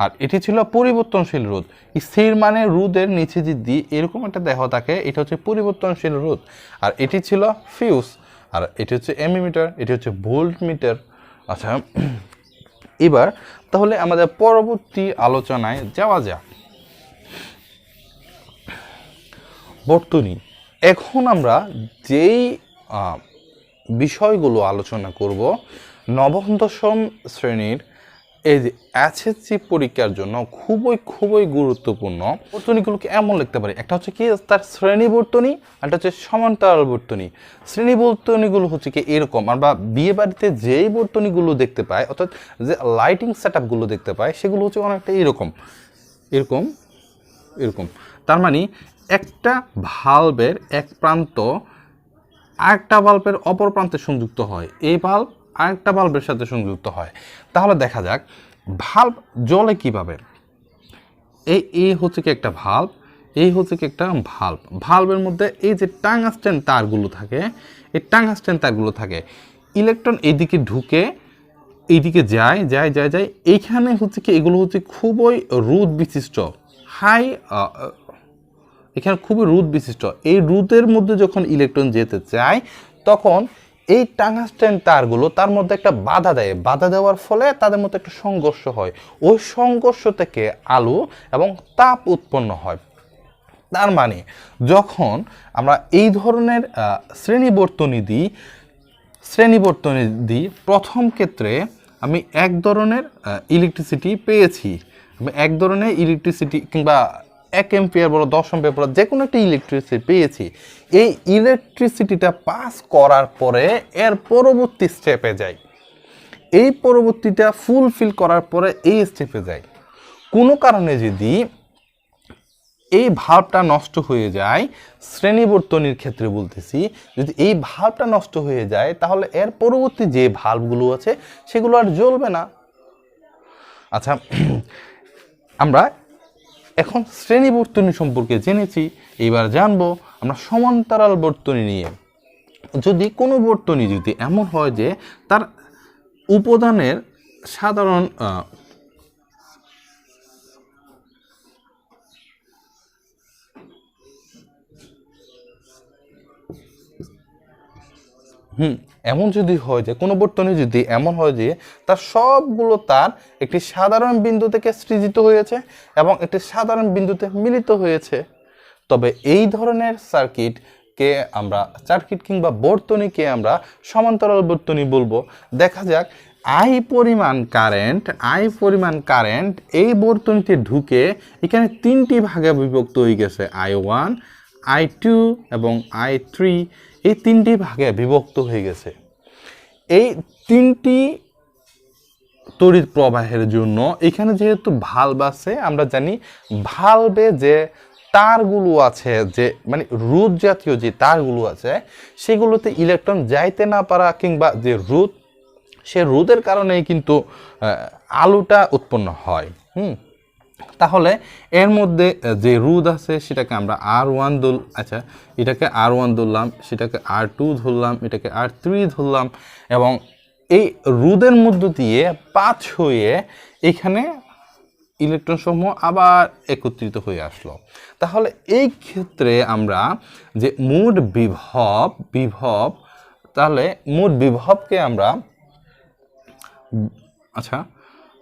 S1: আর এটি ছিল পরিবর্তনশীল রোধ। স্থির মানের রোধের নিচে যদি এরকম একটা দেহ থাকে, এটা হচ্ছে পরিবর্তনশীল রোধ। আর এটি ছিল ফিউজ, আর এটি হচ্ছে অ্যামিমিটার, এটি হচ্ছে ভোল্ট মিটার। আচ্ছা, এবার তাহলে আমাদের পরবর্তী আলোচনায় যাওয়া যাক। বর্তনী। এখন আমরা যেই বিষয়গুলো আলোচনা করব নবম দশম শ্রেণীর এই যে এসএসসি পরীক্ষার জন্য খুবই গুরুত্বপূর্ণ। বর্তনীগুলোকে এমন লিখতে পারি, একটা হচ্ছে কি তার শ্রেণী বর্তনী, একটা হচ্ছে সমান্তরাল বর্তনী। শ্রেণী বর্তনীগুলো হচ্ছে কি এরকম, আমরা বিয়ে বাড়িতে যেই বর্তনীগুলো দেখতে পাই, অর্থাৎ যে লাইটিং সেট আপগুলো দেখতে পাই, সেগুলো হচ্ছে অনেকটা এরকম এরকম এরকম। তার মানে একটা ভালভের এক প্রান্ত আরেকটা বাল্বের অপর প্রান্তে সংযুক্ত হয়, এই বাল্ব আরেকটা বাল্বের সাথে সংযুক্ত হয়। তাহলে দেখা যাক ভাল্ব জ্বলে কিভাবে। এই হচ্ছে কি একটা ভাল্ব, এই হচ্ছে কি একটা ভাল্ব। ভাল্বের মধ্যে এই যে টাংস্টেন তারগুলো থাকে, এই টাংস্টেন তারগুলো থাকে। ইলেকট্রন এইদিকে ঢুকে এইদিকে যায়, এইখানে হচ্ছে কি এগুলো হচ্ছে খুবই রোধ বিশিষ্ট, এখানে খুবই রোধ বিশিষ্ট। এই রোধের মধ্যে যখন ইলেকট্রন যেতে চায়, তখন এই টাংস্টেন তারগুলো তার মধ্যে একটা বাধা দেয়। বাধা দেওয়ার ফলে তাদের মধ্যে একটা সংঘর্ষ হয়। ওই সংঘর্ষ থেকে আলো এবং তাপ উৎপন্ন হয়। তার মানে যখন আমরা এই ধরনের শ্রেণীবর্তনী দিই, প্রথম ক্ষেত্রে আমি এক ধরনের ইলেকট্রিসিটি পেয়েছি, আমি এক ধরনের ইলেকট্রিসিটি কিংবা 1 এম্পিয়ার বলো 10 এম্পিয়ার বলো, যে কোনো একটা ইলেকট্রিসিটি পেয়েছি। এই ইলেকট্রিসিটিটা পাস করার পরে এর পরবর্তী স্টেপে যাই, এই পরবর্তীটা ফুলফিল করার পরে এই স্টেপে যাই। কোনো কারণে যদি এই ভাল্বটা নষ্ট হয়ে যায়, শ্রেণীবর্তনীর ক্ষেত্রে বলতেছি, যদি এই ভাল্বটা নষ্ট হয়ে যায়, তাহলে এর পরবর্তী যে ভাল্বগুলো আছে সেগুলো আর জ্বলবে না। আচ্ছা, আমরা এখন শ্রেণী বর্তনী সম্পর্কে জেনেছি, এবার জানবো আমরা সমান্তরাল বর্তনী নিয়ে। যদি কোনো বর্তনী যদি এমন হয় যে তার উপাদানের সাধারণ এমন যদি হয় যে কোনো বর্তনী যদি এমন হয় যে তার সবগুলো তার একটি সাধারণ বিন্দু থেকে সৃজিত হয়েছে এবং একটি সাধারণ বিন্দুতে মিলিত হয়েছে, তবে এই ধরনের সার্কিটকে আমরা সার্কিট কিংবা বর্তনীকে আমরা সমান্তরাল বর্তনী বলবো। দেখা যাক আই পরিমাণ কারেন্ট এই বর্তনীতে ঢুকে এখানে তিনটি ভাগে বিভক্ত হয়ে গেছে, I1, I2 এবং I3, এই তিনটি ভাগে বিভক্ত হয়ে গেছে। এই তিনটি তড়িৎ প্রবাহের জন্য এখানে যেহেতু ভালভ আছে, আমরা জানি ভালভে যে তারগুলো আছে, যে মানে রোধ জাতীয় যে তারগুলো আছে, সেগুলোতে ইলেকট্রন যাইতে না পারা কিংবা যে রোধ, সে রোধের কারণেই কিন্তু আলোটা উৎপন্ন হয়। তাহলে এর মধ্যে যে রোধ আছে সেটাকে আমরা R1 আচ্ছা এটাকে R1 ধরলাম, সেটাকে R2 ধরলাম, এটাকে R3 ধরলাম, এবং এই রোধের মধ্য দিয়ে পাস হয়ে এখানে ইলেকট্রন সমূহ আবার একত্রিত হয়ে আসলো। তাহলে এই ক্ষেত্রে আমরা যে মোট বিভব তাহলে মোট বিভবকে আমরা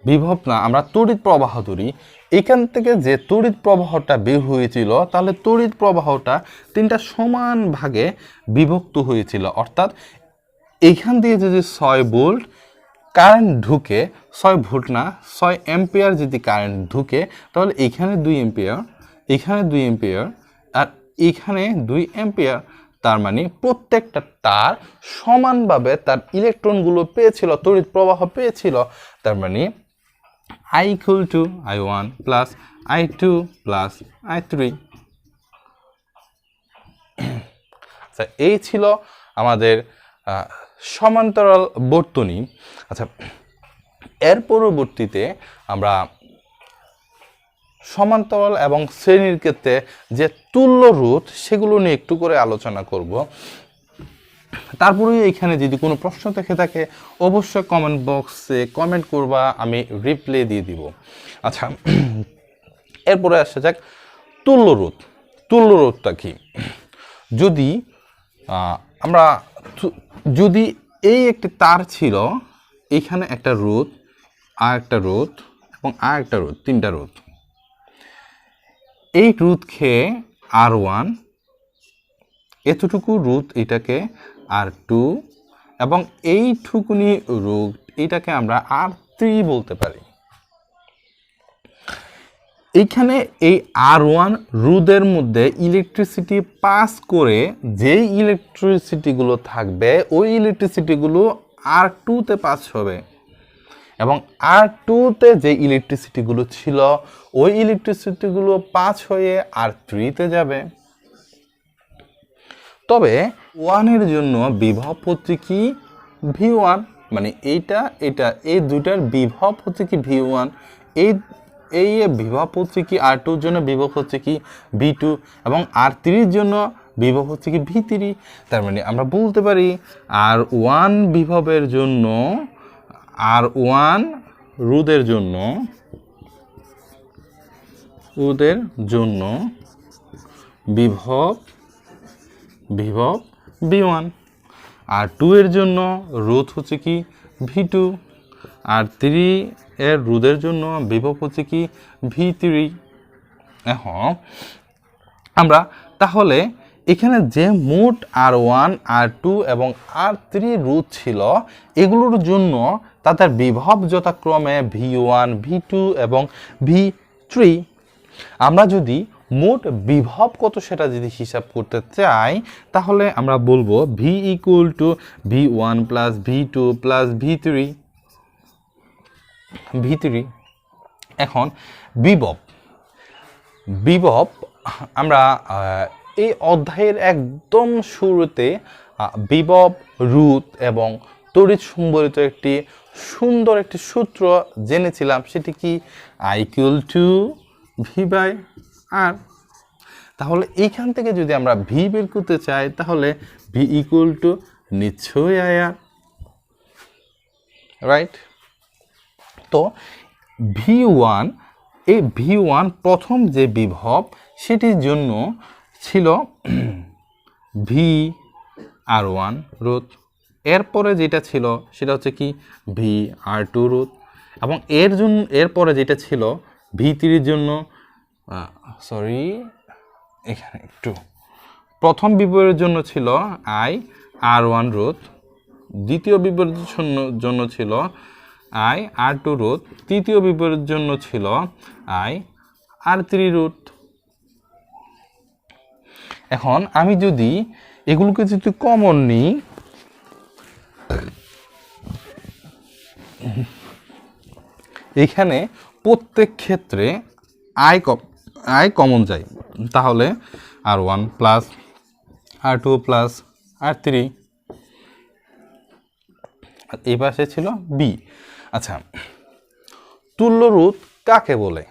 S1: বিভব না, আমরা তড়িৎ প্রবাহ ধরি। এখান থেকে যে তড়িৎ প্রবাহটা বের হয়েছিল, তাহলে তড়িৎ প্রবাহটা তিনটা সমান ভাগে বিভক্ত হয়েছিল। অর্থাৎ এইখান দিয়ে যদি 6 ভোল্ট কারেন্ট ঢুকে, 6 ভোল্ট না 6 অ্যাম্পিয়ার যদি কারেন্ট ঢুকে, তাহলে এখানে 2 অ্যাম্পিয়ার, এখানে 2 অ্যাম্পিয়ার আর এখানে 2 অ্যাম্পিয়ার। তার মানে প্রত্যেকটা তার সমানভাবে তার ইলেকট্রনগুলো পেয়েছিল, তড়িৎ প্রবাহ পেয়েছিল। তার মানে I = I1 plus I2 plus I3। আচ্ছা, এই ছিল আমাদের সমান্তরাল বর্তনী। আচ্ছা, এর পরবর্তীতে আমরা সমান্তরাল এবং শ্রেণীর ক্ষেত্রে যে তুল্য রোধ সেগুলো নিয়ে একটু করে আলোচনা করব। তারপরে এখানে যদি কোনো প্রশ্ন থেকে থাকে অবশ্যই কমেন্ট বক্সে কমেন্ট করবা, আমি রিপ্লাই দিয়ে দিব। আচ্ছা, এরপরে আসা যাক তুল্য রোধ। তুল্য রোধটা কি? যদি এই একটি তার ছিল, এখানে একটা রোধ, আর একটা রোধ এবং আর একটা রোধ, তিনটা রোধ। এই রোধকে R1, এতটুকু রোধ এটাকে R2 এবং এইটুকুনি রোধ এটাকে আমরা R3 বলতে পারি। এইখানে এই R1 রোধের মধ্যে ইলেকট্রিসিটি পাস করে যেই ইলেকট্রিসিটিগুলো থাকবে, ওই ইলেকট্রিসিটিগুলো R2-তে পাস হবে, এবং R2-তে যে ইলেকট্রিসিটিগুলো ছিল ওই ইলেকট্রিসিটিগুলো পাস হয়ে R3-তে যাবে। তবে 1-এর জন্য বিভব হচ্ছে কি V1, মানে এই দুটার বিভব হচ্ছে কি V1, এই বিভব হচ্ছে কি R2-র জন্য বিভব হচ্ছে কি V2, এবং R3-র জন্য বিভব হচ্ছে কি V3। তার মানে আমরা বলতে পারি R1 বিভবের জন্য, R1 রোধের জন্য বিভব V1, R2 এর জন্য রোধ হচ্ছে কি V2, R3 এর রোধের জন্য বিভব হচ্ছে কি V3। এখন আমরা তাহলে এখানে যে মোট R1, R2 এবং R3 রোধ ছিল, এগুলোর জন্য তাদের বিভব যথাক্রমে V1, V2 এবং V3। আমরা যদি মোট বিভব কত সেটা যদি হিসাব করতে চাই, তাহলে আমরা বলবো V = V1 plus V2 plus V3। এখন বিভব আমরা এই অধ্যায়ের একদম শুরুতে বিভব, রোধ এবং তড়িৎ সম্বলিত একটি সুন্দর একটি সূত্র জেনেছিলাম। সেটি কি? I = V by R. তাহলে এইখান থেকে যদি আমরা ভি বের করতে চাই তাহলে ভি ইকুয়াল টু নিশ্চয়ই আই আর, রাইট। তো ভি ওয়ান, এই ভি ওয়ান প্রথম যে বিভব সেটির জন্য ছিল ভি আর ওয়ান রোধ, এরপরে যেটা ছিল সেটা হচ্ছে কি ভি আর টু রোধ, এবং এরপরে যেটা ছিল ভি থ্রির জন্য সরি এখানে একটু প্রথম বিভবের জন্য ছিল আই আর ওয়ান রোধ, দ্বিতীয় বিভবের জন্য ছিল আই আর টু রোধ, তৃতীয় বিভবের জন্য ছিল আই আর থ্রি রোধ। এখন আমি যদি এগুলোকে যদি কমন নিই, এখানে প্রত্যেক ক্ষেত্রে আই কমন যায়, তাহলে আর ওয়ান প্লাস আর টু প্লাস আর থ্রি, এই পাশে ছিল বি। আচ্ছা, তুল্য রোধ কাকে বলে?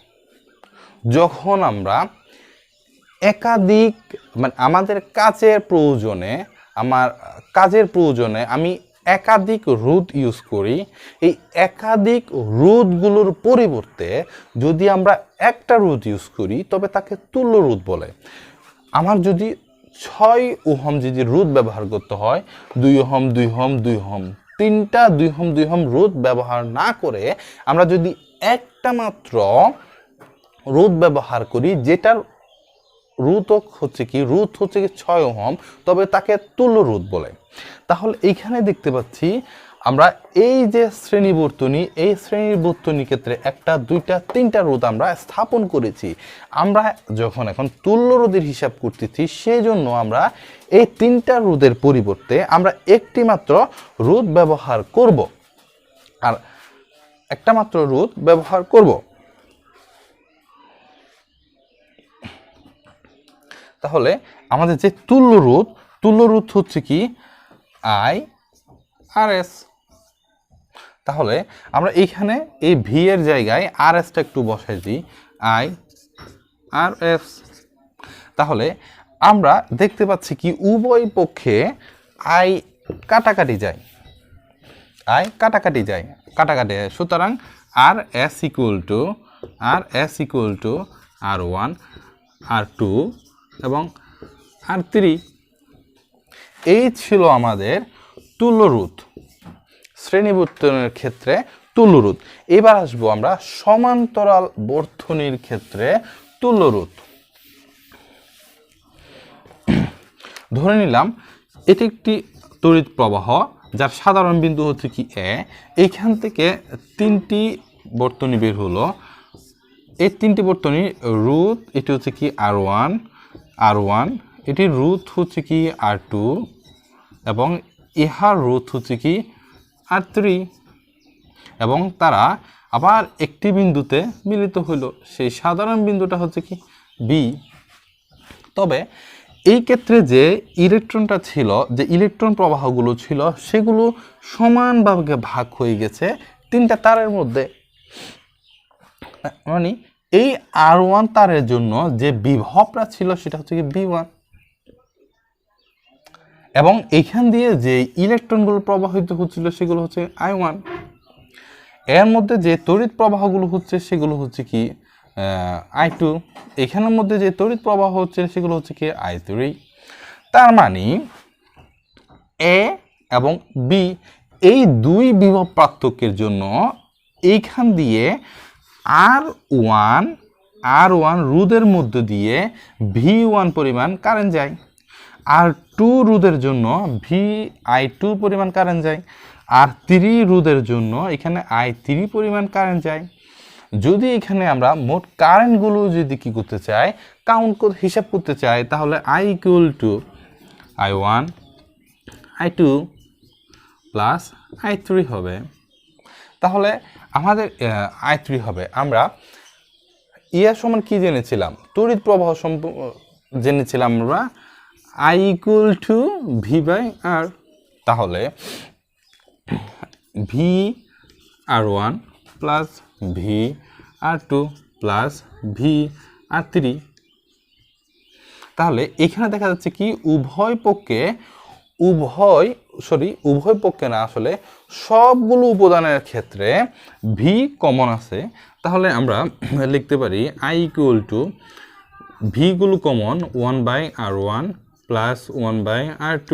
S1: যখন আমরা একাধিক মানে আমাদের কাজের প্রয়োজনে আমি একাধিক রোধ ইউজ করি, এই একাধিক রোধগুলোর পরিবর্তে যদি আমরা একটা রোধ ইউজ করি তবে তাকে তুল্য রোধ বলে। আমার যদি 6 ওহম যদি রোধ ব্যবহার করতে হয়, 2 ওহম 2 ওহম 2 ওহম, তিনটা 2 ওহম 2 ওহম রোধ ব্যবহার না করে আমরা যদি একটা মাত্র রোধ ব্যবহার করি যেটার রোধ হচ্ছে কি 6 ওহম, তবে তাকে তুল্য রোধ বলে। তাহলে এইখানে দেখতে পাচ্ছি আমরা এই যে শ্রেণী বর্তনী, এই শ্রেণীর বর্তনী ক্ষেত্রে একটা দুইটা তিনটা রোধ আমরা স্থাপন করেছি। আমরা যখন এখন তুল্য রোধের হিসাব করতেছি সেই জন্য আমরা এই তিনটা রোধের পরিবর্তে আমরা একটি মাত্র রোধ ব্যবহার করব, আর একটা মাত্র রোধ ব্যবহার করব। তাহলে আমাদের যে তুল্য রোধ হচ্ছে কি আই আর এস। তাহলে আমরা এইখানে এই ভি এর জায়গায় আর এসটা একটু বসাই দিই, আই আর এস। তাহলে আমরা দেখতে পাচ্ছি কি উভয় পক্ষে আই কাটাকাটি যায়, সুতরাং R S equal to R one R two এবং আর থ্রি। এই ছিল আমাদের তুল্য রোধ, শ্রেণী বর্তনীর ক্ষেত্রে তুল্য রোধ। এবার আসবো আমরা সমান্তরাল বর্তনীর ক্ষেত্রে তুল্য রোধ। ধরে নিলাম এটি একটি তড়িৎ প্রবাহ যার সাধারণ বিন্দু হচ্ছে কি এ, এইখান থেকে তিনটি বর্তনী বের হলো, এই তিনটি বর্তনী রোধ এটি হচ্ছে কি আর ওয়ান, এটির রোধ হচ্ছে কি আর টু এবং ইহার রোধ হচ্ছে কি আর থ্রি, এবং তারা আবার একটি বিন্দুতে মিলিত হইল, সেই সাধারণ বিন্দুটা হচ্ছে কি বি। তবে এই ক্ষেত্রে যে ইলেকট্রনটা ছিল, যে ইলেকট্রন প্রবাহগুলো ছিল সেগুলো সমানভাবে ভাগ হয়ে গেছে তিনটা তারের মধ্যে। মানে এই আর ওয়ান তারের জন্য যে বিভবটা ছিল সেটা হচ্ছে কি বি ওয়ান, এবং এইখান দিয়ে যে ইলেকট্রনগুলো প্রবাহিত হচ্ছিল সেগুলো হচ্ছে আই ওয়ান। এর মধ্যে যে তড়িৎ প্রবাহগুলো হচ্ছে সেগুলো হচ্ছে কি আই টু, এখানের মধ্যে যে তড়িৎ প্রবাহ হচ্ছে সেগুলো হচ্ছে কি আই থ্রি। তার মানে এ এবং বি এই দুই বিভব পার্থক্যের জন্য এইখান দিয়ে আর ওয়ান রোধের মধ্য দিয়ে ভি ওয়ান পরিমাণ কারেন্ট যায়, আর টু রোধের জন্য ভি আই টু পরিমাণ কারেন্ট যায়, আর থ্রি রোধের জন্য এখানে আই থ্রি পরিমাণ কারেন্ট যায়। যদি এখানে আমরা মোট কারেন্টগুলো যদি কি করতে চাই, হিসাব করতে চাই, তাহলে I equal to I one I two plus I three হবে। তাহলে আমাদের আই থ্রি হবে, আমরা ইয়ার সমান কি জেনেছিলাম, তড়িৎ প্রবাহ জেনেছিলাম আমরা I equal to V by R. তাহলে V R one plus V R two plus V R 3। তাহলে এখানে দেখা যাচ্ছে কি উভয় পক্ষে না, আসলে সবগুলো উপাদানের ক্ষেত্রে ভি কমন আছে। তাহলে আমরা লিখতে পারি আই ইকুয়াল টু ভিগুলো common 1/r1 plus 1/r2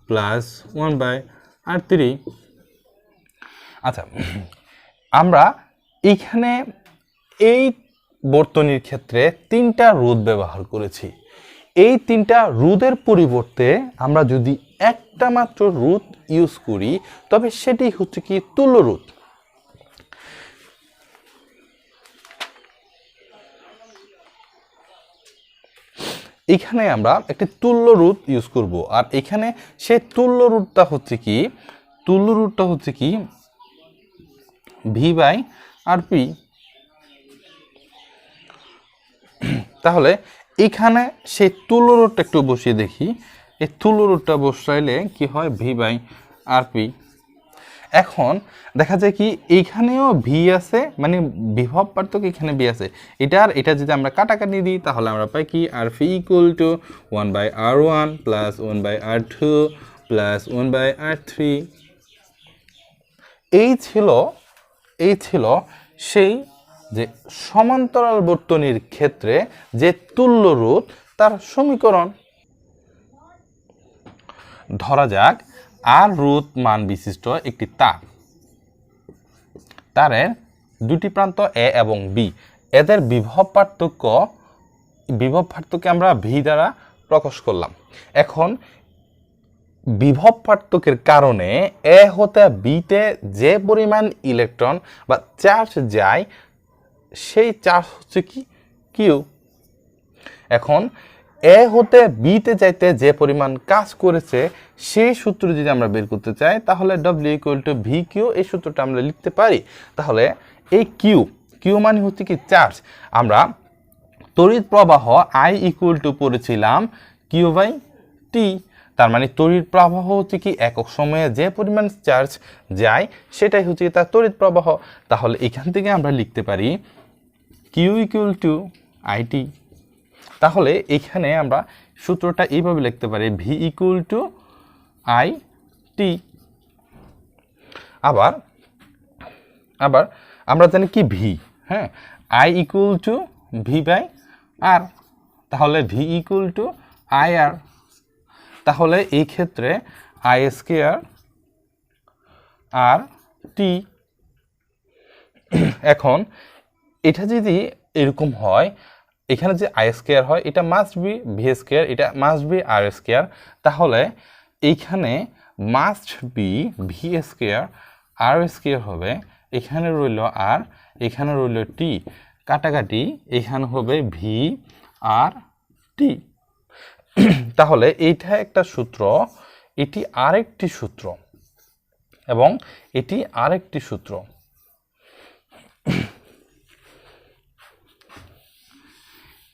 S1: plus 1/r3। আচ্ছা, আমরা এখানে এই বর্তনীর ক্ষেত্রে 3টা রোধ ব্যবহার করেছি। এই 3টা রোধের পরিবর্তে আমরা যদি একটা মাত্র রোধ ইউজ করি তবে সেটি হচ্ছে কি তুল্য রোধ। এখানে আমরা একটি তুল্য রোধ ইউজ করব, আর এখানে সেই তুল্য রোধটা হচ্ছে কি ভি বাই আর পি। তাহলে এখানে সেই তুল্য রোধটা একটু বসিয়ে দেখি। এই তুল্য রোধটা বসাইলে কি হয়, ভি বাই আর পি। এখন দেখা যায় কি এইখানেও ভি আছে, মানে বিভব পার্থক্য এখানে ভি আছে। এটা যদি আমরা কাটাকাটি দিই তাহলে আমরা পাই কি R P equal to 1/r1 plus 1/r2 plus 1/r3। এই ছিল সেই যে সমান্তরাল বর্তনীর ক্ষেত্রে যে তুল্য রোধ তার সমীকরণ। ধরা যাক আর রোধ মান বিশিষ্ট একটি তারের দুটি প্রান্ত এ এবং বি, এদের বিভব পার্থক্য আমরা ভি দ্বারা প্রকাশ করলাম। এখন বিভব পার্থক্যের কারণে এ হতে বিতে যে পরিমাণ ইলেকট্রন বা চার্জ যায় সেই চার্জ হচ্ছে কি কিউ। এখন এ হতে বিতে যাইতে যে পরিমাণ কাজ করেছে সেই সূত্র যদি আমরা বের করতে চাই তাহলে W equal to V Q, এই সূত্রটা আমরা লিখতে পারি। তাহলে এই কিউ মানে হচ্ছে কি চার্জ। আমরা তড়িৎ প্রবাহ আই ইকুয়াল টু পড়েছিলাম কিউ বাই টি, তার মানে তড়িৎ প্রবাহ হচ্ছে কি একক সময়ে যে পরিমাণ চার্জ যায় সেটাই হচ্ছে তার তড়িৎ প্রবাহ। তাহলে এখান থেকে আমরা লিখতে পারি কিউ ইকুয়াল টু আইটি। তাহলে এখানে আমরা সূত্রটা এইভাবে লিখতে পারি V equal to I T. আবার আমরা জানি কি ভি, হ্যাঁ, I equal to V by R, তাহলে V equal to I R. তাহলে এই ক্ষেত্রে আই স্কয়ার আর টি। এখন এটা যদি এরকম হয়, এখানে যে আই স্কয়ার হয় এটা মাস্ট বি ভি স্কয়ার, এটা মাস্ট বি আর স্কয়ার। তাহলে এইখানে must be V square R square হবে, এখানে রইল আর, এখানে রইল টি, কাটাকাটি এখানে হবে ভি আর টি। তাহলে এইটা একটা সূত্র, এটি আরেকটি সূত্র এবং এটি আরেকটি সূত্র।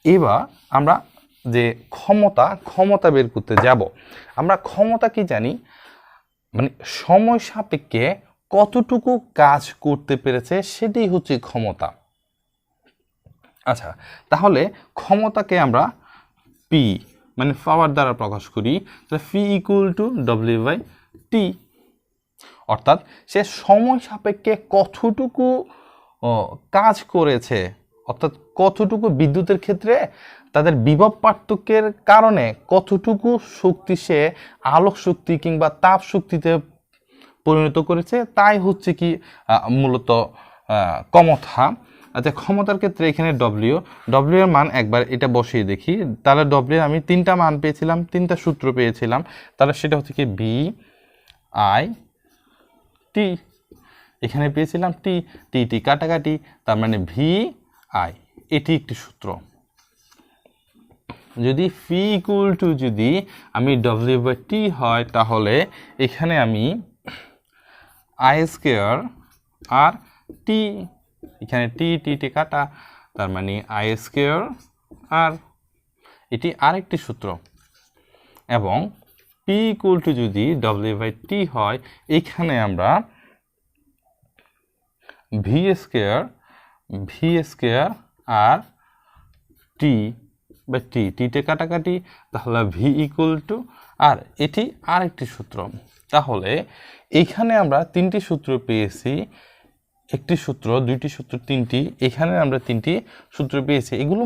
S1: এবার আমরা যে ক্ষমতা বের করতে যাব, আমরা ক্ষমতা কি জানি, মানে সময় সাপেক্ষে কতটুকু কাজ করতে পেরেছে সেটাই হচ্ছে ক্ষমতা। আচ্ছা, তাহলে ক্ষমতাকে আমরা পি মানে পাওয়ার দ্বারা প্রকাশ করি, তাহলে P equal to W by T. অর্থাৎ সে সময় সাপেক্ষে কতটুকু কাজ করেছে, অর্থাৎ কতটুকু বিদ্যুতের ক্ষেত্রে তাদের বিভব পার্থক্যের কারণে কতটুকু শক্তি সে আলোক শক্তি কিংবা তাপ শক্তিতে পরিণত করেছে, তাই হচ্ছে কি মূলত ক্ষমতা। আচ্ছা, ক্ষমতার ক্ষেত্রে এখানে ডব্লিউ এর মান একবার এটা বসিয়ে দেখি, তাহলে ডব্লিউ আমি 3টা মান পেয়েছিলাম, 3টা সূত্র পেয়েছিলাম। তাহলে সেটা হচ্ছে কি বি আই টি, এখানে পেয়েছিলাম টি, টি কাটাকাটি, তার মানে ভি আই, এটি একটি সূত্র। যদি পি ইকুয়াল টু যদি আমি ডব্লিউ বাই টি হয়, তাহলে এখানে আমি আই স্কয়ার আর টি, এখানে টি কাটা, তার মানে আই স্কয়ার আর, এটি আরেকটি সূত্র। এবং পি ইকুয়াল টু যদি ডব্লিউ বাই টি হয়, এখানে আমরা ভি স্কয়ার আর টি বা টিতে কাটাকাটি, তাহলে ভি ইকুয়াল টু, আর এটি আরেকটি সূত্র। তাহলে এইখানে আমরা তিনটি সূত্র পেয়েছি, একটি সূত্র, দুইটি সূত্র, তিনটি, এখানে আমরা তিনটি সূত্র পেয়েছি। এগুলো